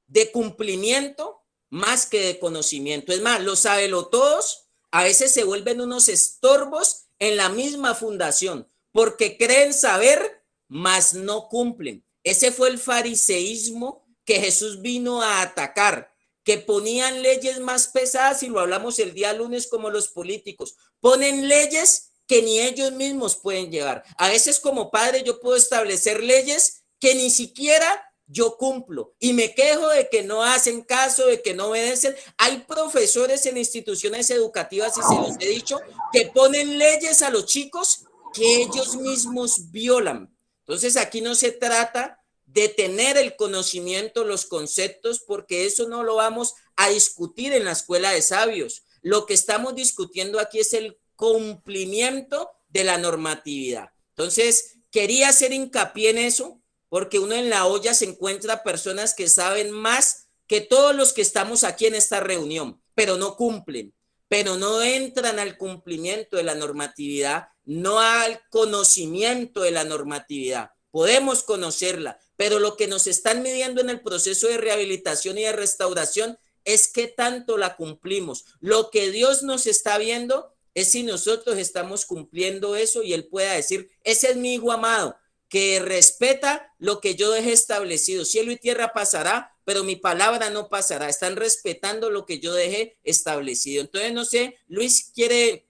de cumplimiento más que de conocimiento. Es más, los sabelotodos a veces se vuelven unos estorbos en la misma fundación porque creen saber, mas no cumplen. Ese fue el fariseísmo que Jesús vino a atacar, que ponían leyes más pesadas, y lo hablamos el día lunes, como los políticos, ponen leyes que ni ellos mismos pueden llevar. A veces como padre yo puedo establecer leyes que ni siquiera yo cumplo y me quejo de que no hacen caso, de que no obedecen. Hay profesores en instituciones educativas, y se los he dicho, que ponen leyes a los chicos que ellos mismos violan. Entonces aquí no se trata de tener el conocimiento, los conceptos, porque eso no lo vamos a discutir en la escuela de sabios. Lo que estamos discutiendo aquí es el cumplimiento de la normatividad. Entonces, quería hacer hincapié en eso, porque uno en la olla se encuentra personas que saben más que todos los que estamos aquí en esta reunión, pero no cumplen, pero no entran al cumplimiento de la normatividad, no al conocimiento de la normatividad. Podemos conocerla, pero lo que nos están midiendo en el proceso de rehabilitación y de restauración es qué tanto la cumplimos. Lo que Dios nos está viendo es si nosotros estamos cumpliendo eso y Él pueda decir, ese es mi hijo amado, que respeta lo que yo dejé establecido. Cielo y tierra pasará, pero mi palabra no pasará. Están respetando lo que yo dejé establecido. Entonces, no sé, Luis, ¿quiere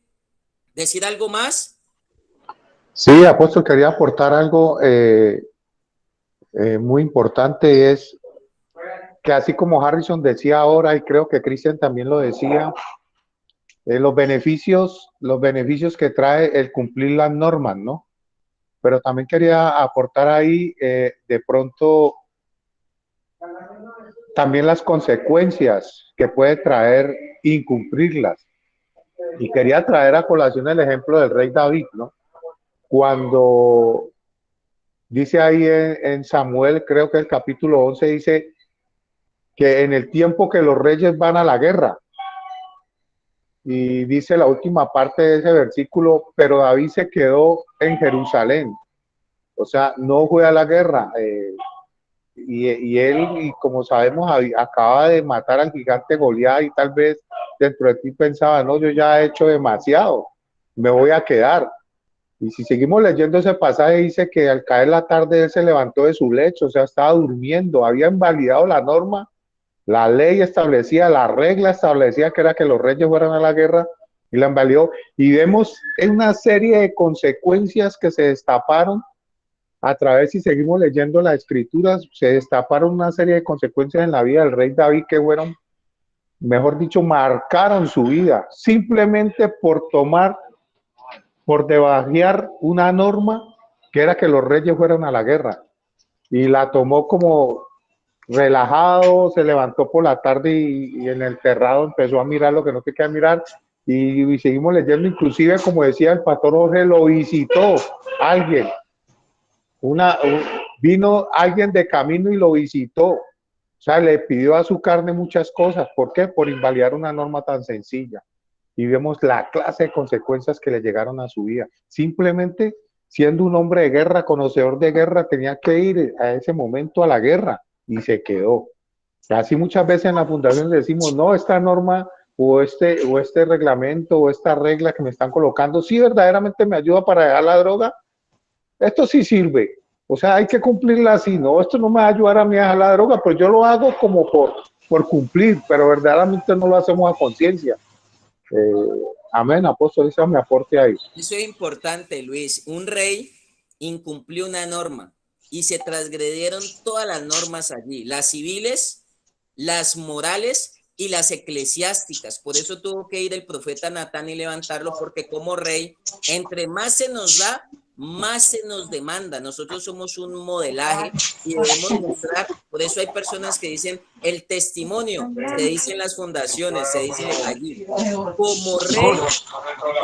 decir algo más? Sí, apóstol, quería aportar algo muy importante, es que así como Harrison decía ahora, y creo que Cristian también lo decía, los beneficios que trae el cumplir las normas, ¿no? Pero también quería aportar ahí de pronto también las consecuencias que puede traer incumplirlas. Y quería traer a colación el ejemplo del rey David, ¿no? Cuando dice ahí en Samuel, creo que el capítulo 11 dice que en el tiempo que los reyes van a la guerra, y dice la última parte de ese versículo, pero David se quedó en Jerusalén, o sea, no fue a la guerra, y él, y como sabemos, acaba de matar al gigante Goliat, y tal vez dentro de ti pensaba, no, yo ya he hecho demasiado, me voy a quedar. Y si seguimos leyendo ese pasaje, dice que al caer la tarde él se levantó de su lecho, o sea, estaba durmiendo, había invalidado la norma, la ley establecía, la regla establecía que era que los reyes fueran a la guerra, y la invalidó. Y vemos una serie de consecuencias que se destaparon a través, si seguimos leyendo las escrituras, se destaparon una serie de consecuencias en la vida del rey David que fueron, mejor dicho, marcaron su vida, simplemente por debajear una norma que era que los reyes fueran a la guerra, y la tomó como relajado, se levantó por la tarde y en el terrado empezó a mirar lo que no quería mirar y seguimos leyendo, inclusive como decía el pastor Jorge, lo visitó alguien, una, vino alguien de camino y lo visitó, o sea, le pidió a su carne muchas cosas, ¿por qué? Por invalidar una norma tan sencilla y vemos la clase de consecuencias que le llegaron a su vida, simplemente siendo un hombre de guerra, conocedor de guerra, tenía que ir a ese momento a la guerra y se quedó. Así muchas veces en la fundación decimos, no, esta norma o este reglamento o esta regla que me están colocando, sí verdaderamente me ayuda para dejar la droga, esto sí sirve. O sea, hay que cumplirla así, no, esto no me va a ayudar a mí a dejar la droga, pues yo lo hago como por cumplir, pero verdaderamente no lo hacemos a conciencia. Amén, apóstol, ese es mi aporte ahí. Eso es importante, Luis. Un rey incumplió una norma y se transgredieron todas las normas allí, las civiles, las morales y las eclesiásticas. Por eso tuvo que ir el profeta Natán y levantarlo, porque como rey, entre más se nos da, más se nos demanda. Nosotros somos un modelaje y debemos mostrar, por eso hay personas que dicen el testimonio, se dice en las fundaciones, se dice allí, como rey,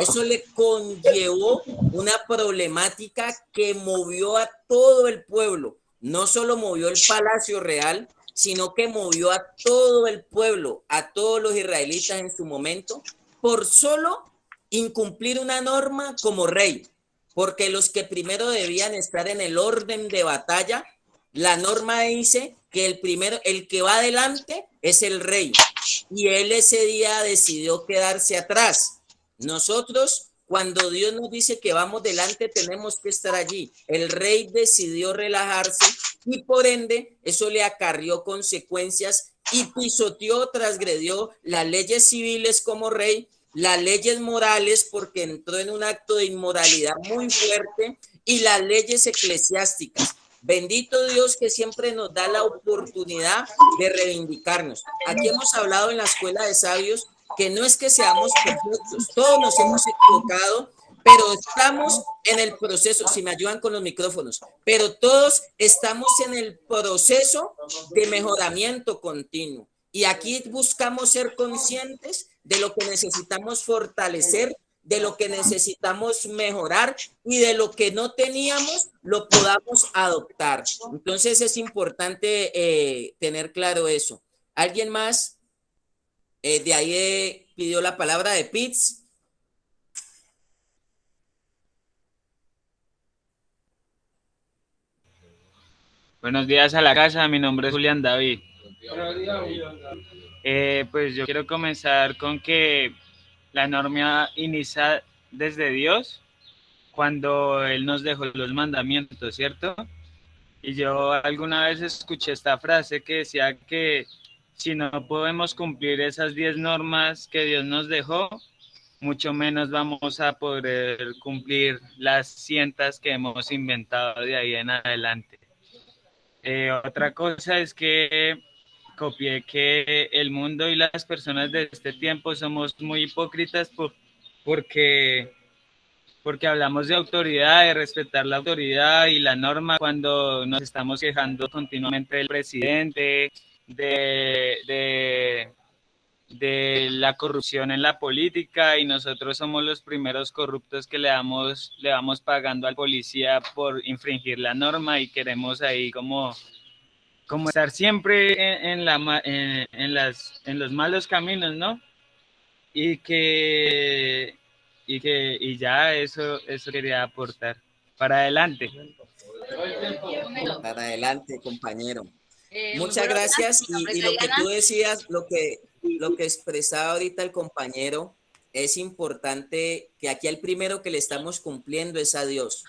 eso le conllevó una problemática que movió a todo el pueblo. No solo movió el palacio real, sino que movió a todo el pueblo, a todos los israelitas en su momento, por solo incumplir una norma como rey. Porque los que primero debían estar en el orden de batalla, la norma dice que el primero, el que va adelante es el rey. Y él ese día decidió quedarse atrás. Nosotros, cuando Dios nos dice que vamos delante, tenemos que estar allí. El rey decidió relajarse y por ende eso le acarrió consecuencias y pisoteó, transgredió las leyes civiles como rey, las leyes morales porque entró en un acto de inmoralidad muy fuerte y las leyes eclesiásticas. Bendito Dios que siempre nos da la oportunidad de reivindicarnos. Aquí hemos hablado en la Escuela de Sabios que no es que seamos perfectos, todos nos hemos equivocado, pero estamos en el proceso, si me ayudan con los micrófonos, pero todos estamos en el proceso de mejoramiento continuo. Y aquí buscamos ser conscientes de lo que necesitamos fortalecer, de lo que necesitamos mejorar y de lo que no teníamos lo podamos adoptar. Entonces es importante tener claro eso. ¿Alguien más? De ahí pidió la palabra de Pitts. Buenos días a la casa, mi nombre es Julián David. Pues yo quiero comenzar con que la norma inicia desde Dios cuando Él nos dejó los mandamientos, ¿cierto? Y yo alguna vez escuché esta frase que decía que si no podemos cumplir esas 10 normas que Dios nos dejó, mucho menos vamos a poder cumplir las cientos que hemos inventado de ahí en adelante. Otra cosa es que copié que el mundo y las personas de este tiempo somos muy hipócritas porque hablamos de autoridad, de respetar la autoridad y la norma cuando nos estamos quejando continuamente del presidente, de la corrupción en la política, y nosotros somos los primeros corruptos que le vamos pagando al policía por infringir la norma y queremos ahí como estar siempre en los malos caminos, ¿no? Y ya eso quería aportar. Para adelante. Para adelante, compañero. Muchas gracias. Y lo que tú decías, lo que expresaba ahorita el compañero, es importante que aquí el primero que le estamos cumpliendo es a Dios.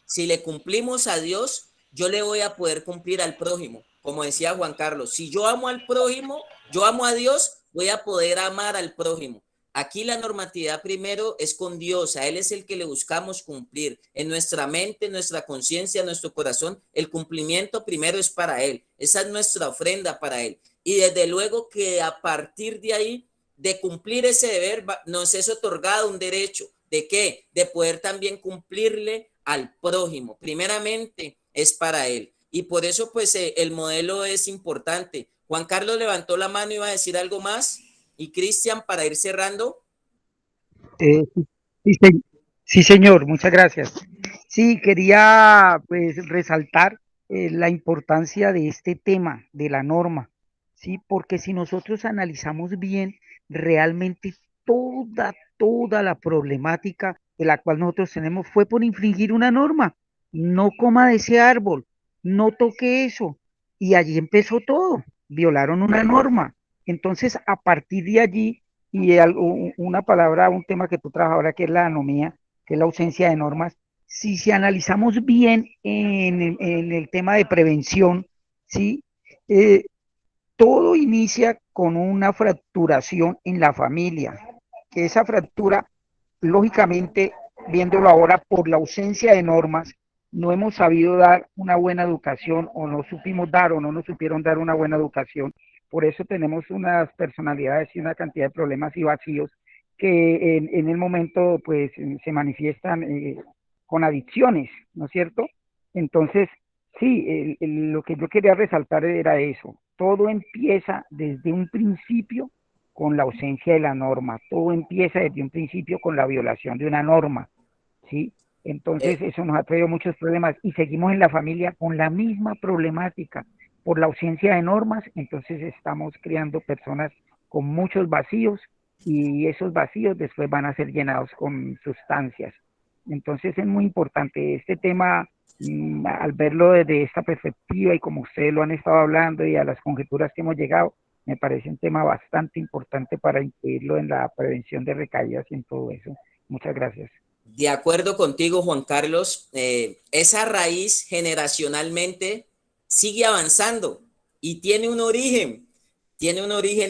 Si le cumplimos a Dios, yo le voy a poder cumplir al prójimo. Como decía Juan Carlos, si yo amo al prójimo, yo amo a Dios, voy a poder amar al prójimo. Aquí la normatividad primero es con Dios, a Él es el que le buscamos cumplir. En nuestra mente, en nuestra conciencia, en nuestro corazón, el cumplimiento primero es para Él. Esa es nuestra ofrenda para Él. Y desde luego que a partir de ahí, de cumplir ese deber, nos es otorgado un derecho. ¿De qué? De poder también cumplirle al prójimo. Primeramente es para Él. y por eso pues el modelo es importante. Juan Carlos levantó la mano y iba a decir algo más, y Cristian, para ir cerrando. Sí, sí, señor, muchas gracias. Sí, quería pues resaltar la importancia de este tema, de la norma, ¿sí? Porque si nosotros analizamos bien, realmente toda la problemática de la cual nosotros tenemos fue por infringir una norma. No coma de ese árbol, no toque eso. Y allí empezó todo, violaron una norma. Entonces, a partir de allí, y una palabra, un tema que tú trabajas ahora, que es la anomía, que es la ausencia de normas, si analizamos bien en el tema de prevención, ¿sí? Eh, todo inicia con una fracturación en la familia, que esa fractura, lógicamente, viéndolo ahora por la ausencia de normas, no hemos sabido dar una buena educación o no supimos dar o no nos supieron dar una buena educación. Por eso tenemos unas personalidades y una cantidad de problemas y vacíos que en el momento pues se manifiestan con adicciones, ¿no es cierto? Entonces, sí, lo que yo quería resaltar era eso. Todo empieza desde un principio con la ausencia de la norma. Todo empieza desde un principio con la violación de una norma, ¿sí? Entonces eso nos ha traído muchos problemas y seguimos en la familia con la misma problemática por la ausencia de normas. Entonces estamos creando personas con muchos vacíos y esos vacíos después van a ser llenados con sustancias. Entonces es muy importante este tema, al verlo desde esta perspectiva y como ustedes lo han estado hablando y a las conjeturas que hemos llegado, me parece un tema bastante importante para incluirlo en la prevención de recaídas y en todo eso. Muchas gracias. De acuerdo contigo, Juan Carlos, esa raíz generacionalmente sigue avanzando y tiene un origen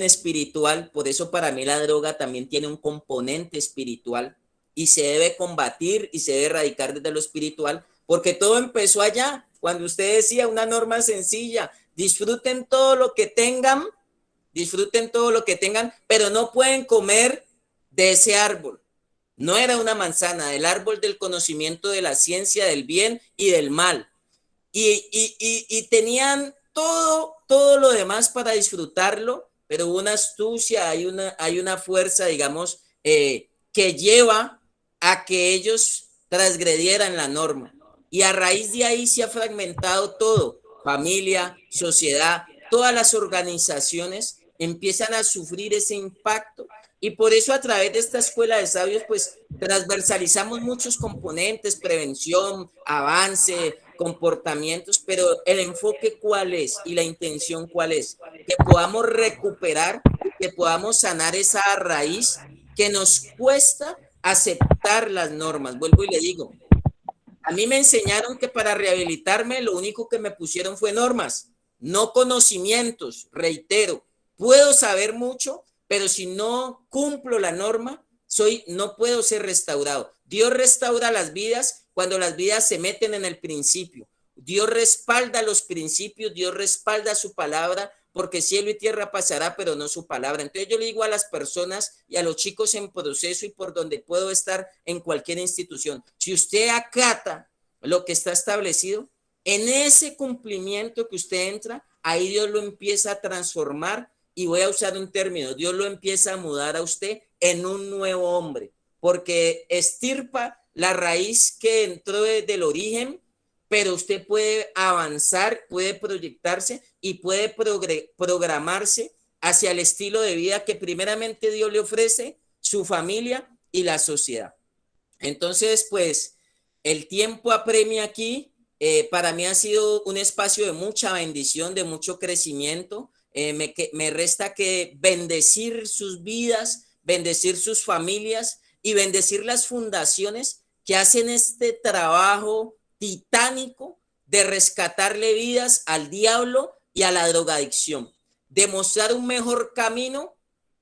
espiritual, por eso para mí la droga también tiene un componente espiritual y se debe combatir y se debe erradicar desde lo espiritual, porque todo empezó allá, cuando usted decía una norma sencilla, disfruten todo lo que tengan, pero no pueden comer de ese árbol. No era una manzana, el árbol del conocimiento de la ciencia del bien y del mal. Y tenían todo lo demás para disfrutarlo, pero hubo una astucia, hay una fuerza, digamos, que lleva a que ellos transgredieran la norma. Y a raíz de ahí se ha fragmentado todo, familia, sociedad, todas las organizaciones empiezan a sufrir ese impacto. Y por eso a través de esta escuela de sabios, pues transversalizamos muchos componentes, prevención, avance, comportamientos, pero el enfoque cuál es y la intención cuál es, que podamos recuperar, que podamos sanar esa raíz que nos cuesta aceptar las normas. Vuelvo y le digo, a mí me enseñaron que para rehabilitarme lo único que me pusieron fue normas, no conocimientos, reitero, puedo saber mucho, pero si no cumplo la norma, no puedo ser restaurado. Dios restaura las vidas cuando las vidas se meten en el principio. Dios respalda los principios, Dios respalda su palabra, porque cielo y tierra pasará, pero no su palabra. Entonces yo le digo a las personas y a los chicos en proceso y por donde puedo estar en cualquier institución, si usted acata lo que está establecido, en ese cumplimiento que usted entra, ahí Dios lo empieza a transformar. Y voy a usar un término, Dios lo empieza a mudar a usted en un nuevo hombre, porque estirpa la raíz que entró desde el origen, pero usted puede avanzar, puede proyectarse y puede programarse hacia el estilo de vida que primeramente Dios le ofrece, su familia y la sociedad. Entonces, pues, el tiempo apremia aquí. Para mí ha sido un espacio de mucha bendición, de mucho crecimiento. Me resta que bendecir sus vidas, bendecir sus familias y bendecir las fundaciones que hacen este trabajo titánico de rescatarle vidas al diablo y a la drogadicción, demostrar un mejor camino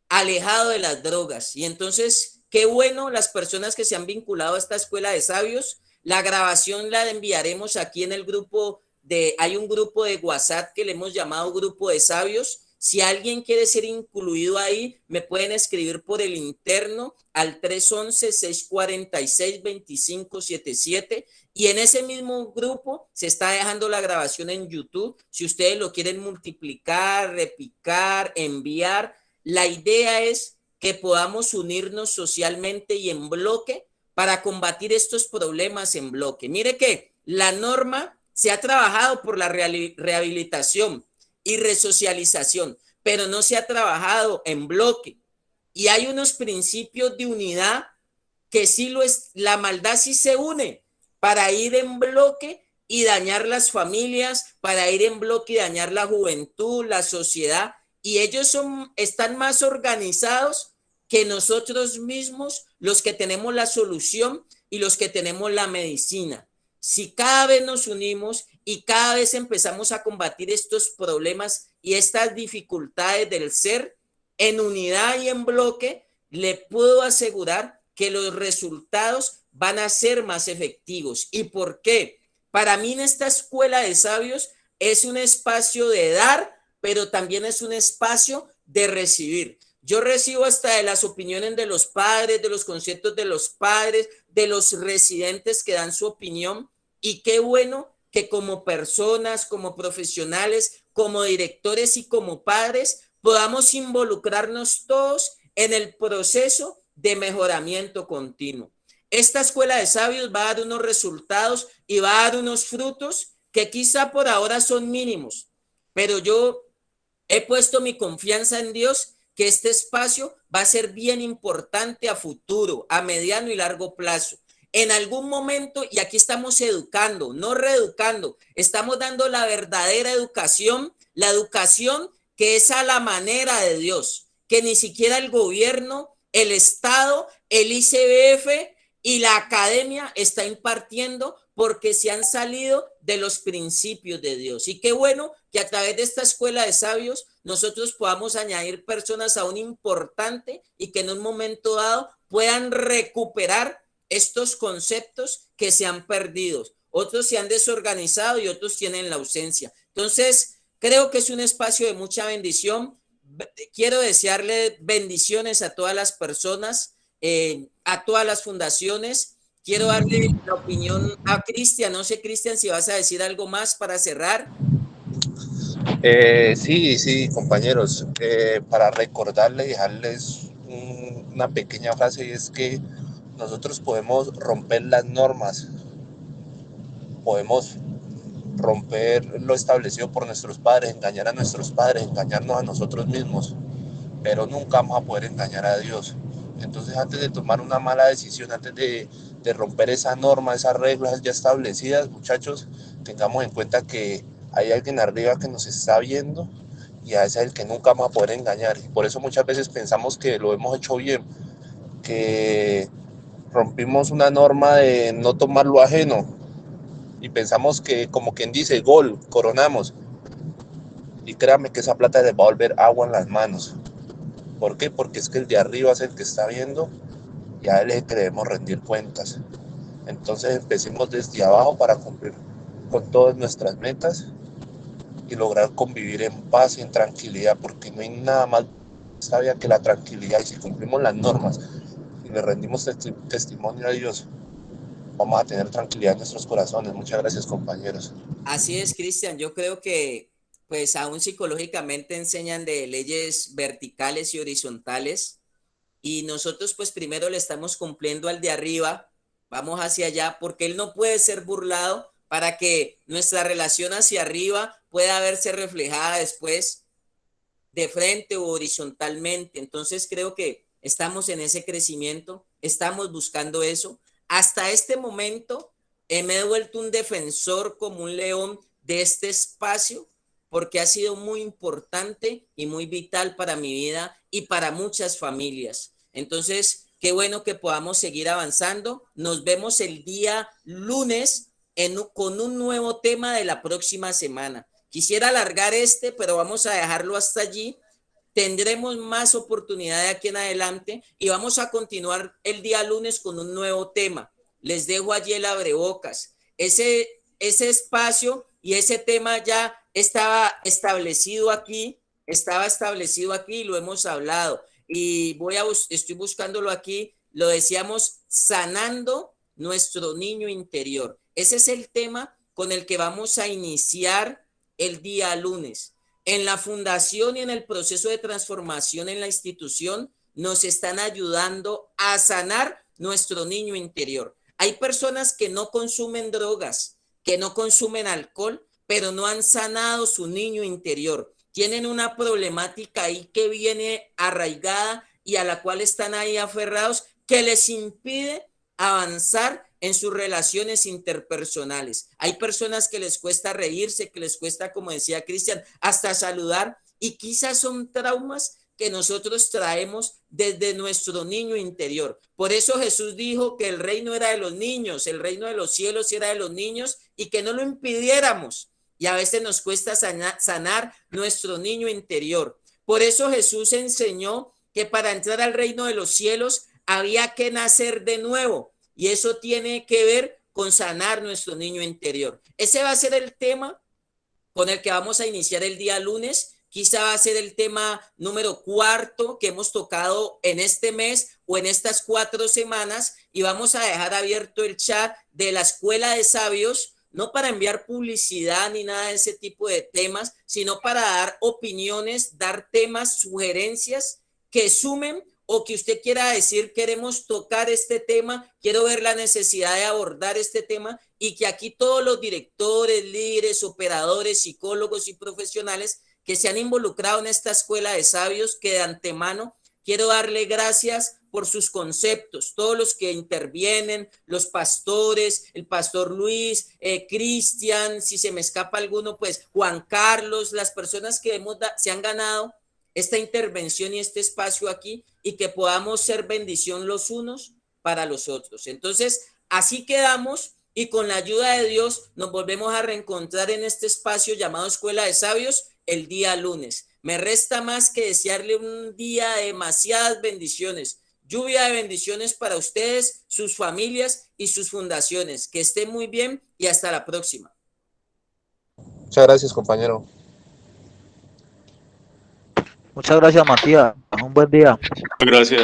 alejado de las drogas. Y entonces, qué bueno las personas que se han vinculado a esta escuela de sabios. La grabación la enviaremos aquí en el grupo hay un grupo de WhatsApp que le hemos llamado Grupo de Sabios Si alguien quiere ser incluido ahí, me pueden escribir por el interno al 311-646-2577 y en ese mismo grupo se está dejando la grabación en YouTube. Si ustedes lo quieren multiplicar, repicar, enviar, la idea es que podamos unirnos socialmente y en bloque para combatir estos problemas en bloque. Mire que la norma se ha trabajado por la rehabilitación y resocialización, pero no se ha trabajado en bloque. Y hay unos principios de unidad que sí lo es, la maldad sí se une para ir en bloque y dañar las familias, para ir en bloque y dañar la juventud, la sociedad, y ellos están más organizados que nosotros mismos, los que tenemos la solución y los que tenemos la medicina. Si cada vez nos unimos y cada vez empezamos a combatir estos problemas y estas dificultades del ser en unidad y en bloque, le puedo asegurar que los resultados van a ser más efectivos. ¿Y por qué? Para mí en esta escuela de sabios es un espacio de dar, pero también es un espacio de recibir. Yo recibo hasta de las opiniones de los padres, de los conceptos de los padres, de los residentes que dan su opinión, y qué bueno que como personas, como profesionales, como directores y como padres podamos involucrarnos todos en el proceso de mejoramiento continuo. Esta escuela de sabios va a dar unos resultados y va a dar unos frutos que quizá por ahora son mínimos, pero yo he puesto mi confianza en Dios que este espacio va a ser bien importante a futuro, a mediano y largo plazo. En algún momento, y aquí estamos educando, no reeducando, estamos dando la verdadera educación, la educación que es a la manera de Dios, que ni siquiera el gobierno, el Estado, el ICBF y la academia está impartiendo porque se han salido de los principios de Dios. Y qué bueno que a través de esta escuela de sabios nosotros podamos añadir personas aún importantes y que en un momento dado puedan recuperar estos conceptos que se han perdido. Otros se han desorganizado y otros tienen la ausencia. Entonces, creo que es un espacio de mucha bendición. Quiero desearle bendiciones a todas las personas, a todas las fundaciones. Quiero darle la opinión a Cristian. No sé, Cristian, si vas a decir algo más para cerrar. Sí, compañeros. Para recordarle y dejarles una pequeña frase, y es que nosotros podemos romper las normas, podemos romper lo establecido por nuestros padres, engañar a nuestros padres, engañarnos a nosotros mismos, pero nunca vamos a poder engañar a Dios. Entonces, antes de tomar una mala decisión, antes de romper esa norma, esas reglas ya establecidas, muchachos, tengamos en cuenta que hay alguien arriba que nos está viendo y a ese es el que nunca vamos a poder engañar. Y por eso muchas veces pensamos que lo hemos hecho bien, que rompimos una norma de no tomar lo ajeno y pensamos que, como quien dice, gol, coronamos. Y créanme que esa plata les va a volver agua en las manos. ¿Por qué? Porque es que el de arriba es el que está viendo y a él es el que debemos rendir cuentas. Entonces empecemos desde abajo para cumplir con todas nuestras metas y lograr convivir en paz y en tranquilidad, porque no hay nada más sabia que la tranquilidad. Y si cumplimos las normas y le rendimos testimonio a Dios, vamos a tener tranquilidad en nuestros corazones. Muchas gracias, compañeros. Así es, Cristian. Yo creo que pues aún psicológicamente enseñan de leyes verticales y horizontales y nosotros pues primero le estamos cumpliendo al de arriba, vamos hacia allá porque él no puede ser burlado para que nuestra relación hacia arriba pueda verse reflejada después de frente o horizontalmente. Entonces creo que estamos en ese crecimiento, estamos buscando eso. Hasta este momento me he vuelto un defensor como un león de este espacio porque ha sido muy importante y muy vital para mi vida y para muchas familias. Entonces, qué bueno que podamos seguir avanzando. Nos vemos el día lunes con un nuevo tema de la próxima semana. Quisiera alargar pero vamos a dejarlo hasta allí. Tendremos más oportunidad de aquí en adelante y vamos a continuar el día lunes con un nuevo tema. Les dejo allí el abrebocas. Ese espacio y ese tema ya estaba establecido aquí estaba establecido aquí, lo hemos hablado, y estoy buscándolo aquí, lo decíamos, sanando nuestro niño interior. Ese es el tema con el que vamos a iniciar el día lunes. En la fundación y en el proceso de transformación en la institución nos están ayudando a sanar nuestro niño interior. Hay personas que no consumen drogas, que no consumen alcohol, pero no han sanado su niño interior. Tienen una problemática ahí que viene arraigada y a la cual están ahí aferrados, que les impide avanzar en sus relaciones interpersonales. Hay personas que les cuesta reírse, que les cuesta, como decía Cristian, hasta saludar, y quizás son traumas que nosotros traemos desde nuestro niño interior. Por eso Jesús dijo que el reino era de los niños, el reino de los cielos era de los niños, y que no lo impidiéramos. Y a veces nos cuesta sanar nuestro niño interior. Por eso Jesús enseñó que para entrar al reino de los cielos había que nacer de nuevo. Y eso tiene que ver con sanar nuestro niño interior. Ese va a ser el tema con el que vamos a iniciar el día lunes. Quizá va a ser el tema número 4 que hemos tocado en este mes o en estas 4 semanas, y vamos a dejar abierto el chat de la Escuela de Sabios, no para enviar publicidad ni nada de ese tipo de temas, sino para dar opiniones, dar temas, sugerencias que sumen, o que usted quiera decir, queremos tocar este tema, quiero ver la necesidad de abordar este tema, y que aquí todos los directores, líderes, operadores, psicólogos y profesionales que se han involucrado en esta Escuela de Sabios, que de antemano quiero darle gracias por sus conceptos, todos los que intervienen, los pastores, el pastor Luis, Cristian, si se me escapa alguno, pues Juan Carlos, las personas que se han ganado esta intervención y este espacio aquí, y que podamos ser bendición los unos para los otros. Entonces, así quedamos, y con la ayuda de Dios nos volvemos a reencontrar en este espacio llamado Escuela de Sabios el día lunes. Me resta más que desearle un día de demasiadas bendiciones, lluvia de bendiciones para ustedes, sus familias y sus fundaciones. Que estén muy bien y hasta la próxima. Muchas gracias, compañero. Muchas gracias, Matías. Un buen día. Gracias.